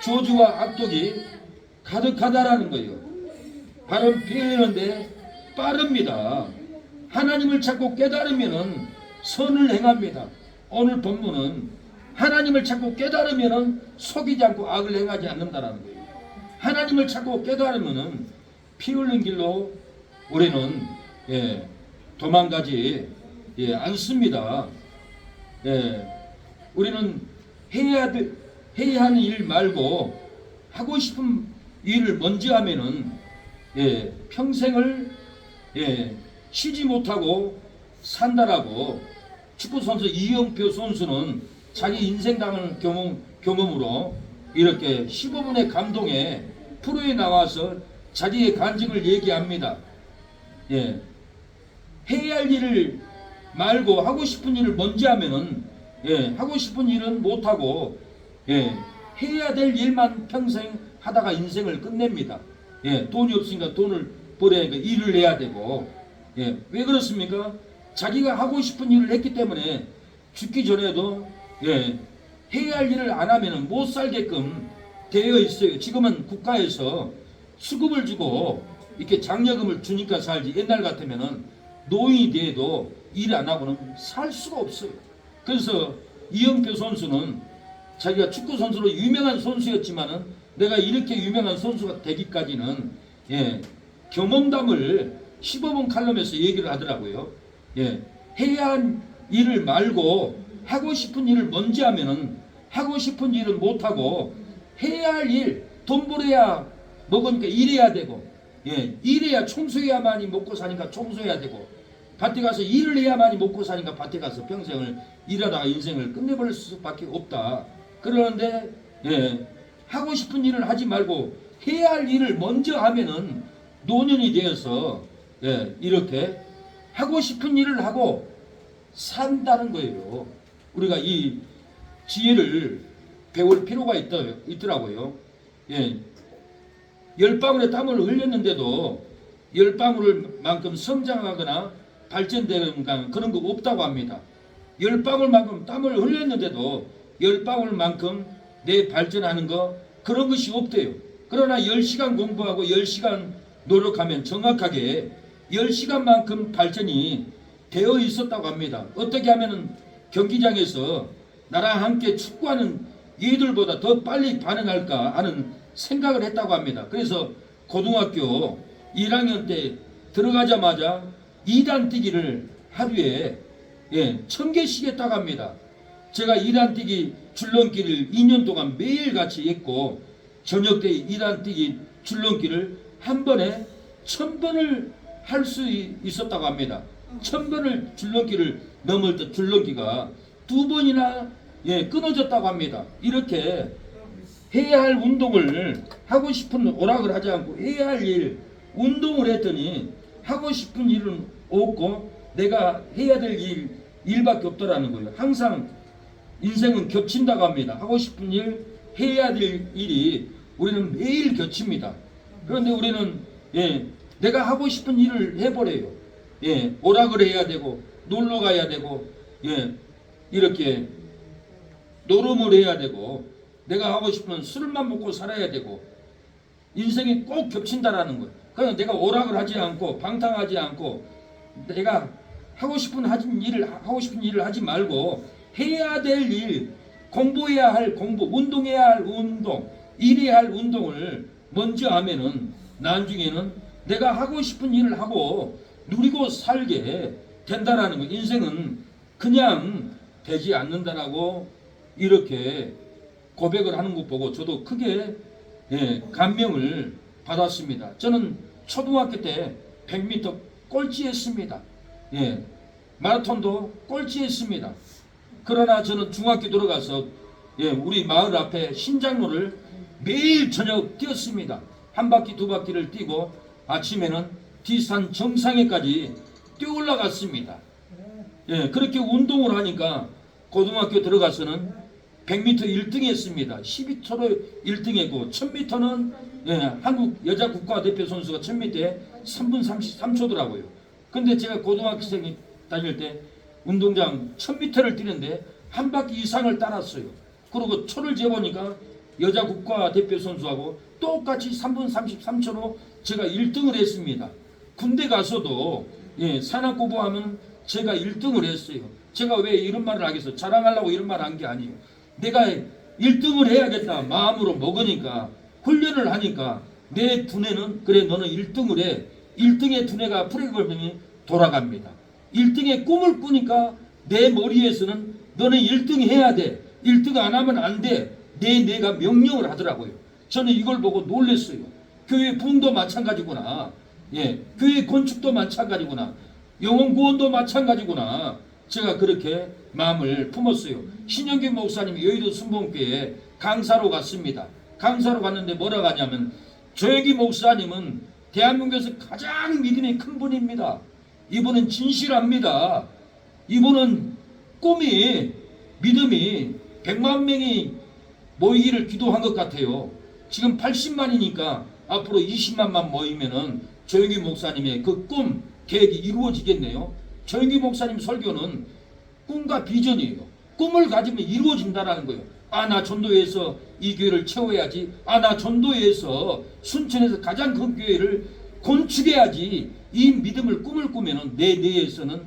저주와 악독이 가득하다라는 거예요. 발은 피하는데 빠릅니다. 하나님을 찾고 깨달으면은 선을 행합니다. 오늘 본문은 하나님을 찾고 깨달으면은 속이지 않고 악을 행하지 않는다라는 거예요. 하나님을 찾고 깨달으면은 피 흘린 길로 우리는 도망가지 않습니다. 우리는 해야 하는 일 말고 하고 싶은 일을 먼저 하면은 평생을 쉬지 못하고 산다라고 축구 선수 이영표 선수는 자기 인생 당한 경험으로 이렇게 15분의 감동에 프로에 나와서 자기의 간증을 얘기합니다. 해야 할 일을 말고 하고 싶은 일을 먼저 하면은 하고 싶은 일은 못하고 해야 될 일만 평생 하다가 인생을 끝냅니다. 돈이 없으니까 돈을 벌어야 하니까 일을 해야 되고 왜 그렇습니까? 자기가 하고 싶은 일을 했기 때문에 죽기 전에도 해야 할 일을 안 하면 못 살게끔 되어 있어요. 지금은 국가에서 수급을 주고 이렇게 장려금을 주니까 살지 옛날 같으면은 노인이 돼도 일 안 하고는 살 수가 없어요. 그래서 이영표 선수는 자기가 축구 선수로 유명한 선수였지만은 내가 이렇게 유명한 선수가 되기까지는 경험담을 15분 칼럼에서 얘기를 하더라고요. 해야 할 일을 말고 하고 싶은 일을 먼저 하면은 하고 싶은 일은 못하고 해야 할 일, 돈 벌어야 먹으니까 일해야 되고 일해야 청소해야만이 먹고 사니까 청소해야 되고 밭에 가서 일을 해야만이 먹고 사니까 밭에 가서 평생을 일하다가 인생을 끝내버릴 수밖에 없다. 그러는데 하고 싶은 일을 하지 말고 해야 할 일을 먼저 하면은 노년이 되어서 이렇게 하고 싶은 일을 하고 산다는 거예요. 우리가 이 지혜를 배울 필요가 있더라고요. 열 방울의 땀을 흘렸는데도 열 방울만큼 성장하거나 발전되는 그런 거 없다고 합니다. 열 방울만큼 땀을 흘렸는데도 열 방울만큼 내 발전하는 거 그런 것이 없대요. 그러나 10시간 공부하고 10시간 노력하면 정확하게 10시간만큼 발전이 되어 있었다고 합니다. 어떻게 하면은 경기장에서 나랑 함께 축구하는 얘들보다 더 빨리 반응할까 하는 생각을 했다고 합니다. 그래서 고등학교 1학년 때 들어가자마자 2단 뛰기를 하루에 1000개 쉬겠다고 합니다. 제가 이란뛰기 줄넘기를 2년 동안 매일같이 했고 저녁 때 이란뛰기 줄넘기를 한 번에 1000번을 할 수 있었다고 합니다. 1000번을 줄넘기를 넘을 때 줄넘기가 2번이나 끊어졌다고 합니다. 이렇게 해야 할 운동을 하고 싶은 오락을 하지 않고 해야 할 일 운동을 했더니 하고 싶은 일은 없고 내가 해야 될 일밖에 없더라는 거예요. 항상 인생은 겹친다고 합니다. 하고 싶은 일 해야 될 일이 우리는 매일 겹칩니다. 그런데 우리는 내가 하고 싶은 일을 해버려요. 오락을 해야 되고 놀러 가야 되고 이렇게 노름을 해야 되고 내가 하고 싶은 술만 먹고 살아야 되고 인생이 꼭 겹친다라는 거예요. 그러니까 내가 오락을 하지 않고 방탕하지 않고 내가 하고 싶은 일을 하지 말고 해야 될 일, 공부해야 할 공부, 운동해야 할 운동, 일해야 할 운동을 먼저 하면은 나중에는 내가 하고 싶은 일을 하고 누리고 살게 된다라는 거. 인생은 그냥 되지 않는다라고 이렇게 고백을 하는 것 보고 저도 크게 감명을 받았습니다. 저는 초등학교 때 100m 꼴찌했습니다. 마라톤도 꼴찌했습니다. 그러나 저는 중학교 들어가서 우리 마을 앞에 신장로를 매일 저녁 뛰었습니다. 한 바퀴 두 바퀴를 뛰고 아침에는 뒷산 정상에까지 뛰어 올라갔습니다. 그렇게 운동을 하니까 고등학교 들어가서는 100m 1등 했습니다. 12초로 1등 했고 1000m는 한국 여자 국가대표 선수가 1000m에 3분 33초더라고요. 근데 제가 고등학생 다닐 때 운동장 1000m를 뛰는데 한 바퀴 이상을 따랐어요. 그리고 초를 재보니까 여자 국가대표 선수하고 똑같이 3분 33초로 제가 1등을 했습니다. 군대 가서도 산악고부하면 제가 1등을 했어요. 제가 왜 이런 말을 하겠어요? 자랑하려고 이런 말을 한 게 아니에요. 내가 1등을 해야겠다 마음으로 먹으니까 훈련을 하니까 내 두뇌는 그래 너는 1등을 해. 1등의 두뇌가 프로그램이 돌아갑니다. 1등의 꿈을 꾸니까 내 머리에서는 너는 1등 해야 돼. 1등 안 하면 안 돼. 내 뇌가 명령을 하더라고요. 저는 이걸 보고 놀랐어요. 교회 부흥도 마찬가지구나. 교회 건축도 마찬가지구나. 영혼 구원도 마찬가지구나. 제가 그렇게 마음을 품었어요. 신영규 목사님이 여의도 순복음교회에 강사로 갔습니다. 강사로 갔는데 뭐라고 하냐면 조영기 목사님은 대한민국에서 가장 믿음이 큰 분입니다. 이분은 진실합니다. 이분은 믿음이 100만 명이 모이기를 기도한 것 같아요. 지금 80만이니까 앞으로 20만만 모이면은 조영기 목사님의 그 꿈, 계획이 이루어지겠네요. 조영기 목사님 설교는 꿈과 비전이에요. 꿈을 가지면 이루어진다라는 거예요. 나 전도회에서 이 교회를 채워야지. 나 전도회에서 순천에서 가장 큰 교회를 건축해야지. 이 믿음을 꿈을 꾸면은 내 뇌에서는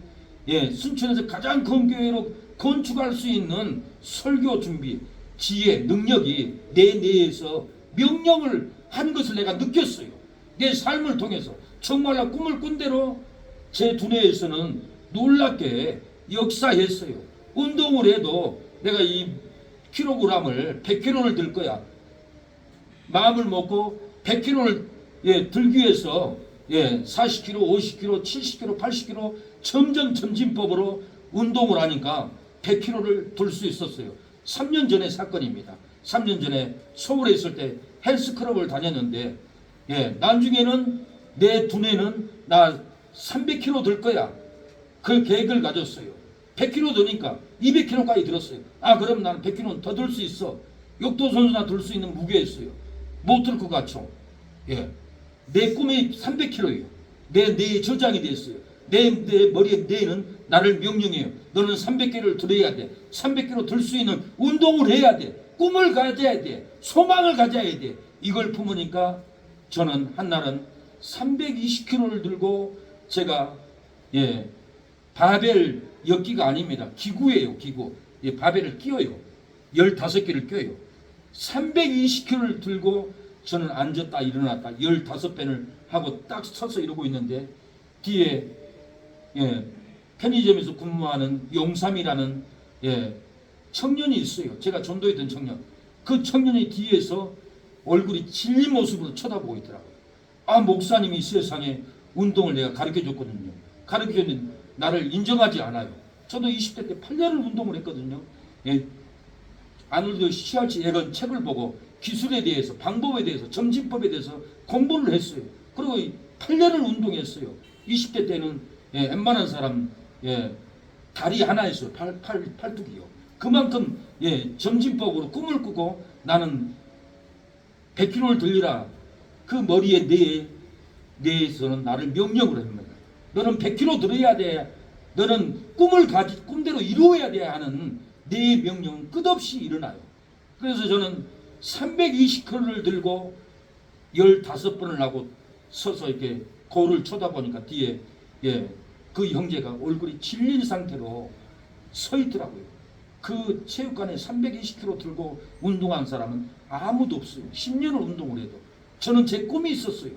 순천에서 가장 큰 교회로 건축할 수 있는 설교 준비, 지혜, 능력이 내 뇌에서 명령을 한 것을 내가 느꼈어요. 내 삶을 통해서 정말로 꿈을 꾼 대로 제 두뇌에서는 놀랍게 역사했어요. 운동을 해도 내가 이 킬로그램을 100kg를 들 거야. 마음을 먹고 100kg를 들기 위해서 40kg, 50kg, 70kg, 80kg 점점 점진법으로 운동을 하니까 100kg를 들 수 있었어요. 3년 전의 사건입니다. 3년 전에 서울에 있을 때 헬스클럽을 다녔는데 나중에는 내 두뇌는 나 300kg 들 거야. 그 계획을 가졌어요. 100kg 드니까 200kg까지 들었어요. 그럼 나는 100kg는 더 들 수 있어. 역도 선수나 들 수 있는 무게였어요. 못 들 것 같죠. 내 꿈이 300kg예요. 내 저장이 됐어요. 내 머리에 뇌는 나를 명령해요. 너는 300kg를 들어야 돼. 300kg 들 수 있는 운동을 해야 돼. 꿈을 가져야 돼. 소망을 가져야 돼. 이걸 품으니까 저는 한날은 320kg를 들고 제가 바벨 엮기가 아닙니다. 기구예요. 기구. 바벨을 끼워요. 15개를 껴요. 320kg를 들고 저는 앉았다 일어났다 15배를 하고 딱 서서 이러고 있는데 뒤에 편의점에서 근무하는 용삼이라는 청년이 있어요. 제가 전도했던 청년. 그 청년이 뒤에서 얼굴이 질린 모습으로 쳐다보고 있더라고요. 아, 목사님이 세상에 운동을 내가 가르쳐줬거든요. 가르쳐줬는데 나를 인정하지 않아요. 저도 20대 때 8년을 운동을 했거든요. 아놀드 시알츠액은 책을 보고 기술에 대해서, 방법에 대해서, 점진법에 대해서 공부를 했어요. 그리고 8년을 운동했어요. 20대 때는 웬만한 사람 다리 하나였어요. 팔뚝이요. 그만큼 점진법으로 꿈을 꾸고 나는 100kg를 들리라. 그 머리에 뇌에서는 나를 명령을 합니다. 너는 100kg 들어야 돼. 너는 꿈대로 이루어야 돼 하는 내 명령은 끝없이 일어나요. 그래서 저는 320kg를 들고 15번을 하고 서서 이렇게 거울을 쳐다보니까 뒤에 그 형제가 얼굴이 질린 상태로 서 있더라고요. 그 체육관에 320kg 들고 운동한 사람은 아무도 없어요. 10년을 운동을 해도. 저는 제 꿈이 있었어요.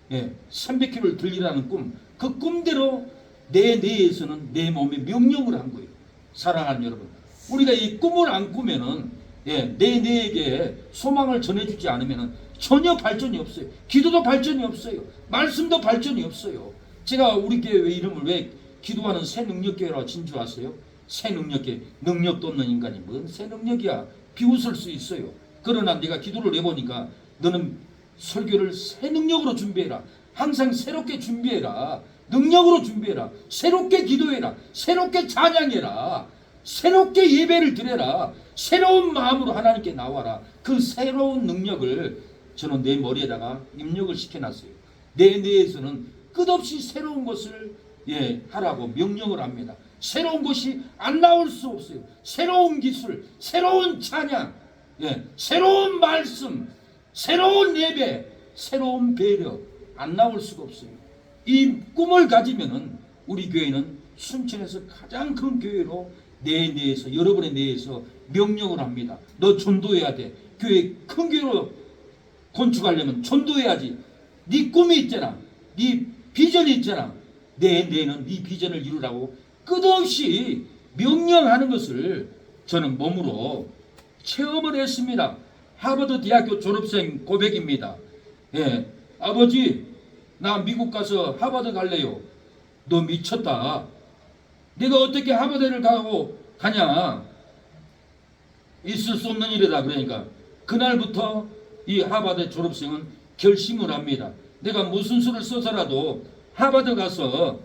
300kg를 들리라는 꿈. 그 꿈대로 내 뇌에서는 내 몸에 명령을 한 거예요. 사랑하는 여러분, 우리가 이 꿈을 안 꾸면은 내 뇌에게 소망을 전해주지 않으면은 전혀 발전이 없어요. 기도도 발전이 없어요. 말씀도 발전이 없어요. 제가 우리 교회 이름을 왜 기도하는 새 능력교회라고 진주하세요? 새 능력교회. 능력도 없는 인간이 뭔 새 능력이야. 비웃을 수 있어요. 그러나 내가 기도를 해보니까 너는 설교를 새 능력으로 준비해라. 항상 새롭게 준비해라. 능력으로 준비해라. 새롭게 기도해라. 새롭게 찬양해라. 새롭게 예배를 드려라. 새로운 마음으로 하나님께 나와라. 그 새로운 능력을 저는 내 머리에다가 입력을 시켜놨어요. 내 뇌에서는 끝없이 새로운 것을 하라고 명령을 합니다. 새로운 것이 안 나올 수 없어요. 새로운 기술, 새로운 찬양, 새로운 말씀, 새로운 예배, 새로운 배려 안 나올 수가 없어요. 이 꿈을 가지면은 우리 교회는 순천에서 가장 큰 교회로 내 뇌에서, 여러분의 뇌에서 명령을 합니다. 너 전도해야 돼. 교회 큰 교회로 건축하려면 전도해야지. 네 꿈이 있잖아. 네 비전이 있잖아. 내 뇌는 네 비전을 이루라고 끝없이 명령하는 것을 저는 몸으로 체험을 했습니다. 하버드 대학교 졸업생 고백입니다. 아버지, 나 미국 가서 하버드 갈래요. 너 미쳤다. 내가 어떻게 하버드를 가냐. 있을 수 없는 일이다. 그러니까 그날부터 이 하버드 졸업생은 결심을 합니다. 내가 무슨 수를 써서라도 하버드 가서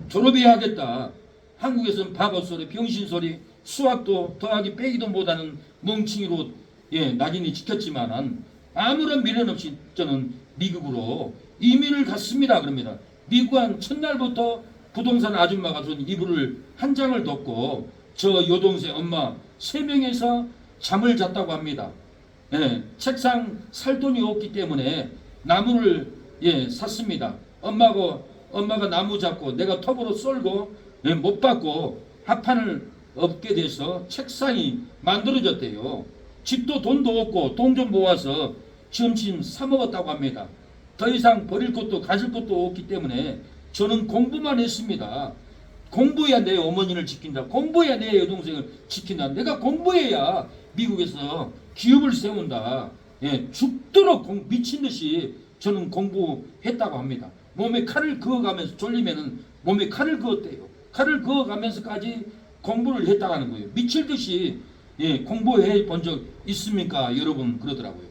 졸업해야겠다. 한국에서는 바보 소리, 병신 소리, 수학도 더하기 빼기도 못하는 멍청이로 낙인이 찍혔지만 아무런 미련 없이 저는 미국으로 이민을 갔습니다. 그럽니다. 미국은 첫날부터 부동산 아줌마가 준 이불을 한 장을 덮고 저 여동생 엄마 3명에서 잠을 잤다고 합니다. 책상 살 돈이 없기 때문에 나무를 샀습니다. 엄마가 나무 잡고 내가 톱으로 썰고 못 받고 합판을 얻게 돼서 책상이 만들어졌대요. 집도 돈도 없고 돈 좀 모아서 점심 사 먹었다고 합니다. 더 이상 버릴 것도 가질 것도 없기 때문에 저는 공부만 했습니다. 공부해야 내 어머니를 지킨다. 공부해야 내 여동생을 지킨다. 내가 공부해야 미국에서 기업을 세운다. 죽도록 미친 듯이 저는 공부했다고 합니다. 몸에 칼을 그어가면서 졸리면은 몸에 칼을 그었대요. 칼을 그어가면서까지 공부를 했다는 거예요. 미칠 듯이 공부해 본 적 있습니까? 여러분 그러더라고요.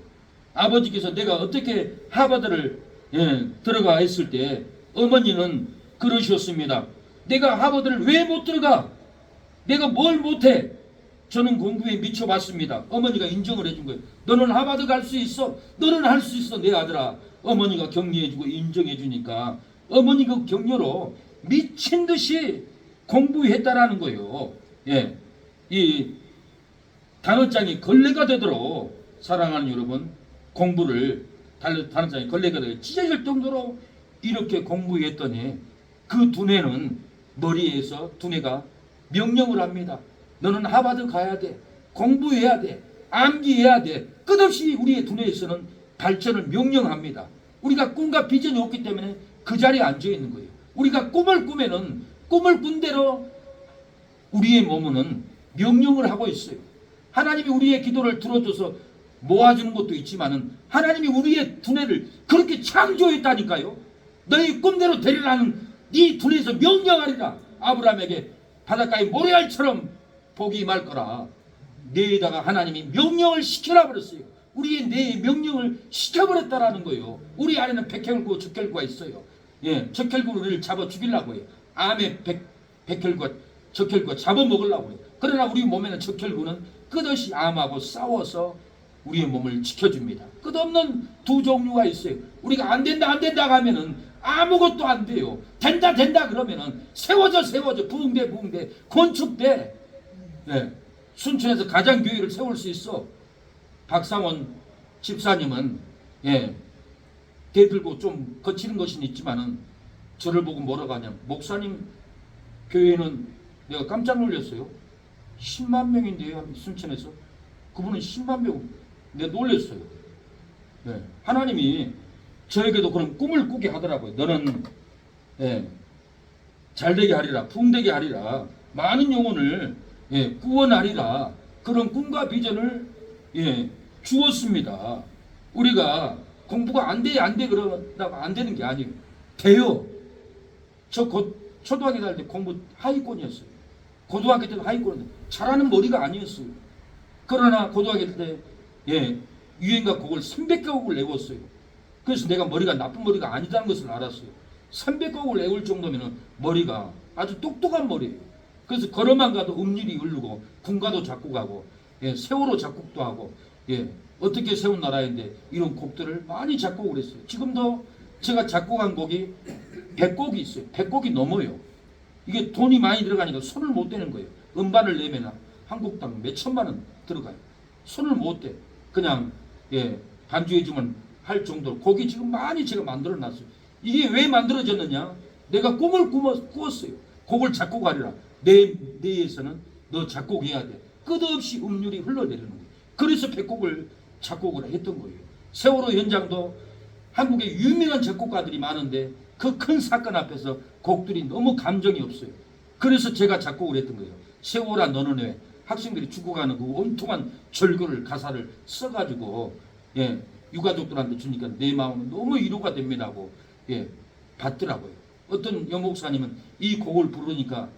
아버지께서 내가 어떻게 하버드를 들어가 했을 때 어머니는 그러셨습니다. 내가 하버드를 왜 못 들어가? 내가 뭘 못해? 저는 공부에 미쳐봤습니다. 어머니가 인정을 해준 거예요. 너는 하버드 갈 수 있어. 너는 할 수 있어 내 아들아. 어머니가 격려해주고 인정해주니까 어머니 그 격려로 미친 듯이 공부했다라는 거예요. 이 단어장이 걸레가 되도록 사랑하는 여러분 공부를 단어장이 걸레가 되도록 찢어질 정도로 이렇게 공부했더니 그 두뇌는 머리에서 두뇌가 명령을 합니다. 너는 하버드 가야 돼. 공부해야 돼. 암기해야 돼. 끝없이 우리의 두뇌에서는 발전을 명령합니다. 우리가 꿈과 비전이 없기 때문에 그 자리에 앉아 있는 거예요. 우리가 꿈을 꾸면은 꿈을 꾼 대로 우리의 몸은 명령을 하고 있어요. 하나님이 우리의 기도를 들어줘서 모아주는 것도 있지만은 하나님이 우리의 두뇌를 그렇게 창조했다니까요. 너희 꿈대로 되리라는 네 두뇌에서 명령하리라. 아브라함에게 바닷가의 모래알처럼 복이 임할 거라. 뇌에다가 하나님이 명령을 시켜라 버렸어요. 우리의 뇌에 명령을 시켜버렸다라는 거예요. 우리 안에는 백혈구, 적혈구가 있어요. 예, 적혈구를 우리를 잡아 죽이려고 해요. 암의 백혈구가 적혈구가 잡아먹으려고 해요. 그러나 우리 몸에는 적혈구는 끝없이 암하고 싸워서 우리의 몸을 지켜줍니다. 끝없는 두 종류가 있어요. 우리가 안 된다 하면은 아무것도 안 돼요. 된다 그러면은 세워져 부흥돼 건축돼. 네. 순천에서 가장교회를 세울 수 있어. 박상원 집사님은 대들고 좀 거치는 것은 있지만은 저를 보고 뭐라고 하냐, 목사님 교회는 내가 깜짝 놀랐어요. 10만 명인데요, 순천에서. 그분은 10만 명. 내가 놀랐어요. 네. 하나님이 저에게도 그런 꿈을 꾸게 하더라고요. 너는 잘되게 하리라, 풍되게 하리라, 많은 영혼을 구원하리라. 그런 꿈과 비전을 주었습니다. 우리가 공부가 안 돼 그러다가 안 되는 게 아니에요. 돼요. 저 초등학교 다닐 때 공부 하위권이었어요. 고등학교 때도 하위권인데 잘하는 머리가 아니었어요. 그러나 고등학교 때 유행가 곡을 300곡을 외웠어요. 그래서 내가 머리가 나쁜 머리가 아니다는 것을 알았어요. 300곡을 외울 정도면 머리가 아주 똑똑한 머리예요. 그래서 걸어만 가도 음률이 흐르고 군가도 작곡하고 세월호 작곡도 하고 어떻게 세운 나라인데 이런 곡들을 많이 작곡을 했어요. 지금도 제가 작곡한 곡이 100곡이 있어요. 100곡이 넘어요. 이게 돈이 많이 들어가니까 손을 못 대는 거예요. 음반을 내면 한국당 몇 천만 원 들어가요. 손을 못 대. 그냥 반주해주면 할 정도로 곡이 지금 많이 제가 만들어 놨어요. 이게 왜 만들어졌느냐? 내가 꿈을 꾸었어요. 곡을 작곡하리라. 내 뇌에서는 너 작곡해야 돼. 끝없이 음률이 흘러내리는 거예요. 그래서 100곡을 작곡을 했던 거예요. 세월호 현장도 한국에 유명한 작곡가들이 많은데 그 큰 사건 앞에서 곡들이 너무 감정이 없어요. 그래서 제가 작곡을 했던 거예요. 세월아 너는 왜 학생들이 죽어가는 그 온통한 절규를 가사를 써가지고 유가족들한테 주니까 내 마음은 너무 위로가 됩니다고 받더라고요. 어떤 여목사님은 이 곡을 부르니까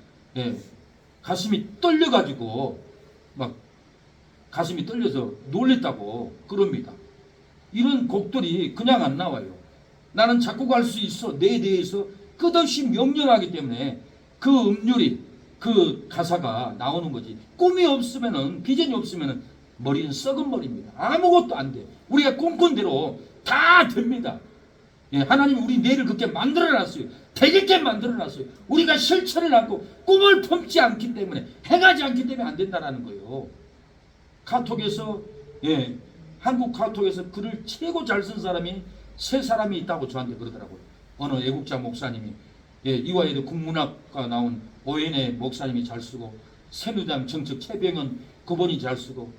가슴이 떨려가지고 막 가슴이 떨려서 놀랬다고 그럽니다. 이런 곡들이 그냥 안 나와요. 나는 작곡할 수 있어. 내 뇌에서 끝없이 명령하기 때문에 그 음률이 그 가사가 나오는 거지. 꿈이 없으면은 비전이 없으면은 머리는 썩은 머리입니다. 아무것도 안 돼. 우리가 꿈꾼 대로 다 됩니다. 하나님이 우리 뇌를 그렇게 만들어놨어요. 되게 만들어놨어요. 우리가 실천을 하고 꿈을 품지 않기 때문에 행하지 않기 때문에 안 된다라는 거예요. 카톡에서 한국 카톡에서 글을 최고 잘 쓴 사람이 세 사람이 있다고 저한테 그러더라고요. 어느 애국자 목사님이 이화여대 국문학과 나온 오연의 목사님이 잘 쓰고 새누리당 정책 최병은 그분이 잘 쓰고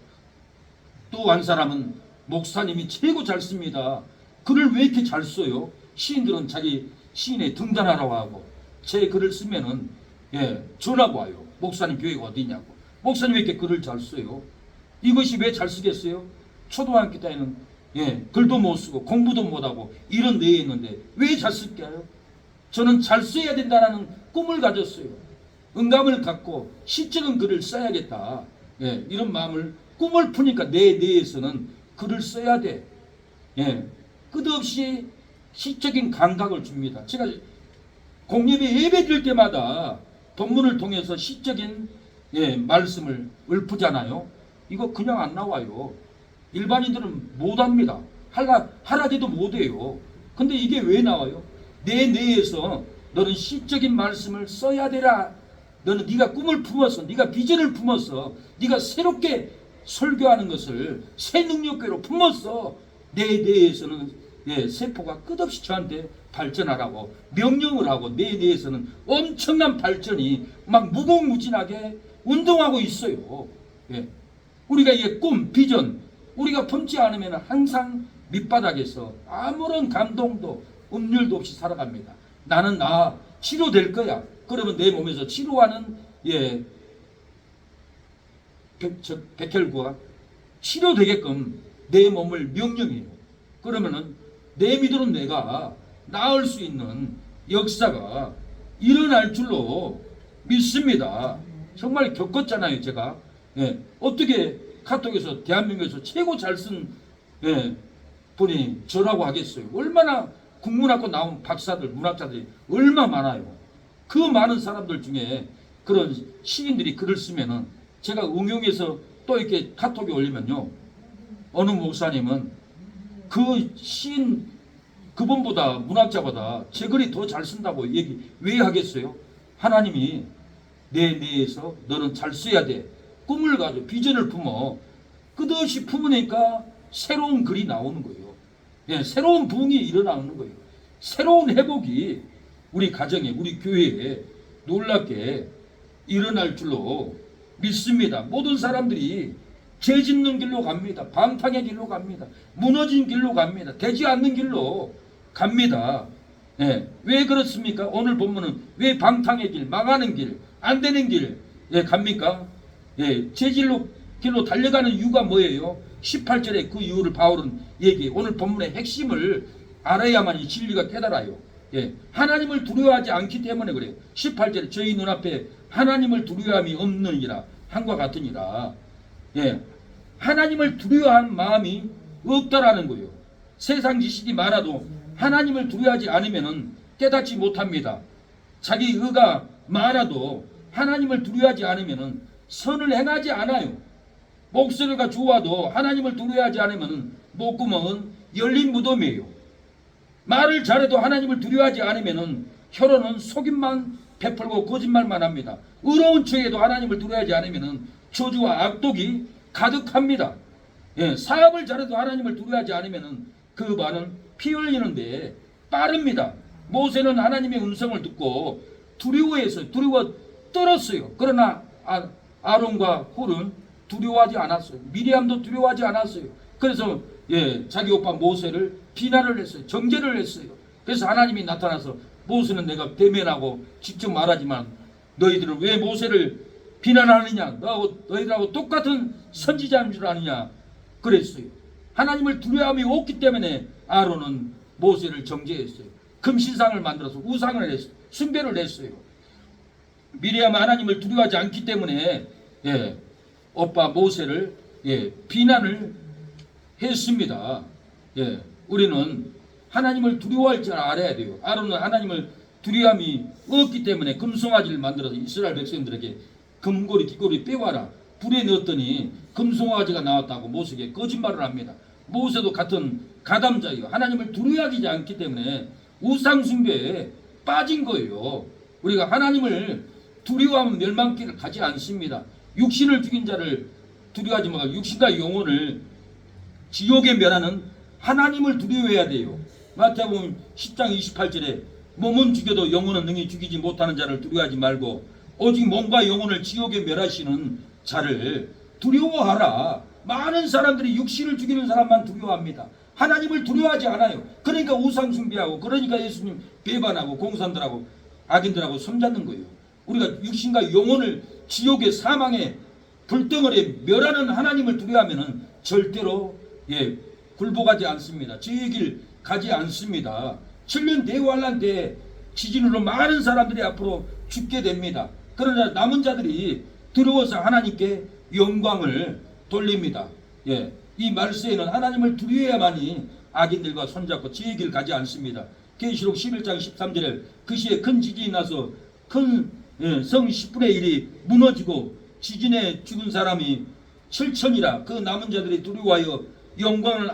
또 한 사람은 목사님이 최고 잘 씁니다. 글을 왜 이렇게 잘 써요? 시인들은 자기 시인에 등단하라고 하고 제 글을 쓰면은 전화가 와요. 목사님 교회가 어디냐고. 목사님 왜 이렇게 글을 잘 써요? 이것이 왜 잘 쓰겠어요? 초등학교 때는 글도 못 쓰고 공부도 못하고 이런 뇌에 있는데 왜 잘 쓸까요? 저는 잘 써야 된다는 꿈을 가졌어요. 응감을 갖고 시적인 글을 써야겠다. 이런 마음을 꿈을 푸니까 내 뇌에서는 글을 써야 돼. 끝없이 시적인 감각을 줍니다. 제가 공예배 예배 드릴 때마다 본문을 통해서 시적인 말씀을 읊으잖아요. 이거 그냥 안 나와요. 일반인들은 못합니다. 하라지도 못해요. 근데 이게 왜 나와요? 내 뇌에서 너는 시적인 말씀을 써야 되라. 너는 네가 꿈을 품어서 네가 비전을 품어서 네가 새롭게 설교하는 것을 새 능력궤로 품어서 내 뇌에서는 세포가 끝없이 저한테 발전하라고 명령을 하고 내 뇌에서는 엄청난 발전이 막 무궁무진하게 운동하고 있어요. 우리가 이게 꿈, 비전 우리가 품지 않으면 항상 밑바닥에서 아무런 감동도 음률도 없이 살아갑니다. 나는 치료될 거야. 그러면 내 몸에서 치료하는 백혈구가 치료되게끔 내 몸을 명령해요. 그러면은 내 믿음으로 내가 나을 수 있는 역사가 일어날 줄로 믿습니다. 정말 겪었잖아요, 제가. 어떻게 카톡에서 대한민국에서 최고 잘 쓴 분이 저라고 하겠어요. 얼마나 국문학과 나온 박사들, 문학자들이 얼마 많아요. 그 많은 사람들 중에 그런 시인들이 글을 쓰면은 제가 응용해서 또 이렇게 카톡에 올리면요, 어느 목사님은 그 시인 그분보다 문학자보다 제 글이 더 잘 쓴다고 얘기 왜 하겠어요? 하나님이 내 뇌에서 너는 잘 써야 돼. 꿈을 가지고 비전을 품어. 끝없이 품으니까 새로운 글이 나오는 거예요. 새로운 부흥이 일어나는 거예요. 새로운 회복이 우리 가정에, 우리 교회에 놀랍게 일어날 줄로 믿습니다. 모든 사람들이 죄 짓는 길로 갑니다. 방탕의 길로 갑니다. 무너진 길로 갑니다. 되지 않는 길로 갑니다. 왜 그렇습니까? 오늘 본문은 왜 방탕의 길, 망하는 길, 안 되는 길 갑니까? 제 길로 달려가는 이유가 뭐예요? 18절에 그 이유를 바울은 얘기해. 오늘 본문의 핵심을 알아야만 이 진리가 깨달아요. 하나님을 두려워하지 않기 때문에 그래요. 18절에 저희 눈앞에 하나님을 두려워함이 없느니라 한과 같으니라. 하나님을 두려워하는 마음이 없다라는 거예요. 세상 지식이 많아도 하나님을 두려워하지 않으면 깨닫지 못합니다. 자기 의가 많아도 하나님을 두려워하지 않으면 선을 행하지 않아요. 목소리가 좋아도 하나님을 두려워하지 않으면 목구멍은 열린 무덤이에요. 말을 잘해도 하나님을 두려워하지 않으면 혀로는 속임만 베풀고 거짓말만 합니다. 의로운 척에도 하나님을 두려워하지 않으면 저주와 악독이 가득합니다. 사업을 잘해도 하나님을 두려워하지 않으면 그 말은 피 흘리는데 빠릅니다. 모세는 하나님의 음성을 듣고 두려워 떨었어요. 그러나 아론과 홀은 두려워하지 않았어요. 미리암도 두려워하지 않았어요. 그래서 자기 오빠 모세를 비난을 했어요. 정죄를 했어요. 그래서 하나님이 나타나서 모세는 내가 대면하고 직접 말하지만 너희들은 왜 모세를 비난하느냐? 너희들하고 똑같은 선지자인 줄 아느냐? 그랬어요. 하나님을 두려움이 없기 때문에 아론은 모세를 정죄했어요. 금신상을 만들어서 우상을 했어요. 숭배를 했어요. 미리암은 하나님을 두려워하지 않기 때문에 오빠 모세를 비난을 했습니다. 우리는 하나님을 두려워할 줄 알아야 돼요. 아론은 하나님을 두려움이 없기 때문에 금송아지를 만들어서 이스라엘 백성들에게 금고리 귀고리 빼와라 불에 넣었더니 금송아지가 나왔다고 모세에게 거짓말을 합니다. 모세도 같은 가담자예요. 하나님을 두려워하지 않기 때문에 우상숭배에 빠진 거예요. 우리가 하나님을 두려워하면 멸망길을 가지 않습니다. 육신을 죽인 자를 두려워하지 말고 육신과 영혼을 지옥에 멸하는 하나님을 두려워해야 돼요. 마태복음 10장 28절에 몸은 죽여도 영혼은 능히 죽이지 못하는 자를 두려워하지 말고 오직 몸과 영혼을 지옥에 멸하시는 자를 두려워하라. 많은 사람들이 육신을 죽이는 사람만 두려워합니다. 하나님을 두려워하지 않아요. 그러니까 우상 숭배하고 그러니까 예수님 배반하고 공산들하고 악인들하고 손잡는 거예요. 우리가 육신과 영혼을 지옥의 사망의 불덩어리에 멸하는 하나님을 두려워하면 절대로 굴복하지 않습니다. 저의 길 가지 않습니다. 7년 대환란 때 지진으로 많은 사람들이 앞으로 죽게 됩니다. 그러나 남은 자들이 두려워서 하나님께 영광을 돌립니다. 이 말세에는 하나님을 두려워야만이 악인들과 손잡고 지의 길 가지 않습니다. 계시록 11장 13절에 그 시에 큰 지진이 나서 큰 성 10분의 1이 무너지고 지진에 죽은 사람이 7천이라 그 남은 자들이 두려워하여 영광을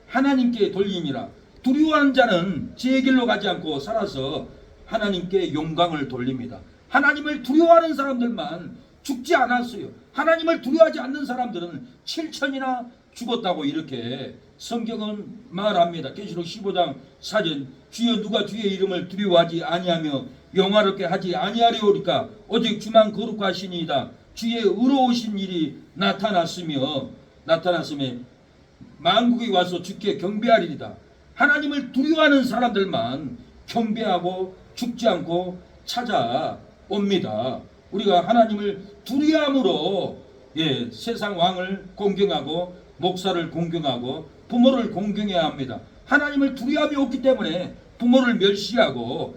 하나님께 돌리니라. 두려워하는 자는 지의 길로 가지 않고 살아서 하나님께 영광을 돌립니다. 하나님을 두려워하는 사람들만 죽지 않았어요. 하나님을 두려워하지 않는 사람들은 7천이나 죽었다고 이렇게 성경은 말합니다. 계시록 15장 4절 주여 누가 주의 이름을 두려워하지 아니하며 영화롭게 하지 아니하리오리까 오직 주만 거룩하시니이다. 주의 의로우신 일이 나타났으며 만국이 와서 주께 경배하리이다. 하나님을 두려워하는 사람들만 경배하고 죽지 않고 찾아옵니다. 우리가 하나님을 두려움으로 세상 왕을 공경하고 목사를 공경하고 부모를 공경해야 합니다. 하나님을 두려움이 없기 때문에 부모를 멸시하고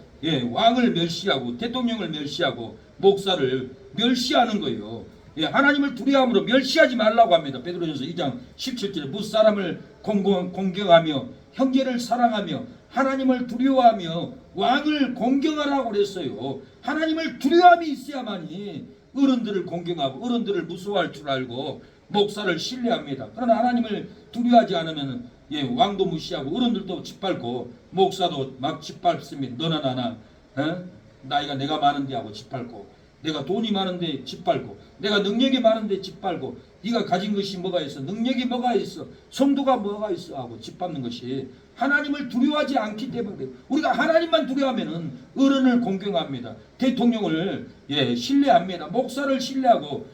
왕을 멸시하고 대통령을 멸시하고 목사를 멸시하는 거예요. 하나님을 두려움으로 멸시하지 말라고 합니다. 베드로전서 2장 17절에 무사람을 공경하며 형제를 사랑하며 하나님을 두려워하며 왕을 공경하라고 그랬어요. 하나님을 두려움이 있어야만이 어른들을 공경하고 어른들을 무서워할 줄 알고 목사를 신뢰합니다. 그러나 하나님을 두려워하지 않으면 왕도 무시하고 어른들도 짓밟고 목사도 막 짓밟습니다. 너나 나나 나이가 내가 많은데 하고 짓밟고 내가 돈이 많은데 짓밟고 내가 능력이 많은데 짓밟고 네가 가진 것이 뭐가 있어 능력이 뭐가 있어 성도가 뭐가 있어 하고 짓밟는 것이 하나님을 두려워하지 않기 때문에 우리가 하나님만 두려워하면은 어른을 공경합니다. 대통령을 신뢰합니다. 목사를 신뢰하고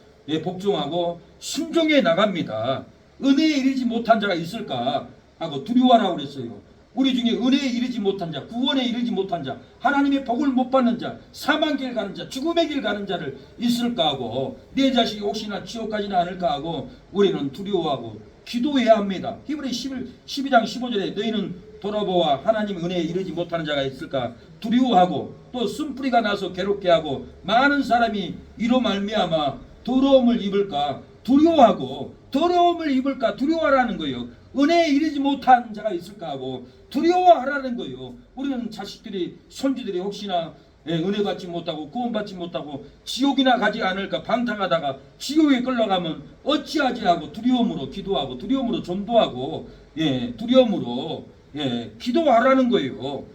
복종하고 순종해 나갑니다. 은혜에 이르지 못한 자가 있을까 하고 두려워하라고 그랬어요. 우리 중에 은혜에 이르지 못한 자, 구원에 이르지 못한 자, 하나님의 복을 못 받는 자, 사망의 길 가는 자, 죽음의 길 가는 자를 있을까 하고 내 자식이 혹시나 지옥 가지는 않을까 하고 우리는 두려워하고 기도해야 합니다. 히브리 12장 15절에 너희는 돌아보아 하나님 은혜에 이르지 못하는 자가 있을까 두려워하고 또 쓴뿌리가 나서 괴롭게 하고 많은 사람이 이로 말미암아 더러움을 입을까 두려워하고 더러움을 입을까 두려워하라는 거예요. 은혜에 이르지 못한 자가 있을까 하고 두려워하라는 거예요. 우리는 자식들이 손주들이 혹시나 은혜 받지 못하고 구원 받지 못하고 지옥이나 가지 않을까 방탕하다가 지옥에 끌려가면 어찌하지 하고 두려움으로 기도하고 두려움으로 전도하고 두려움으로 기도하라는 거예요.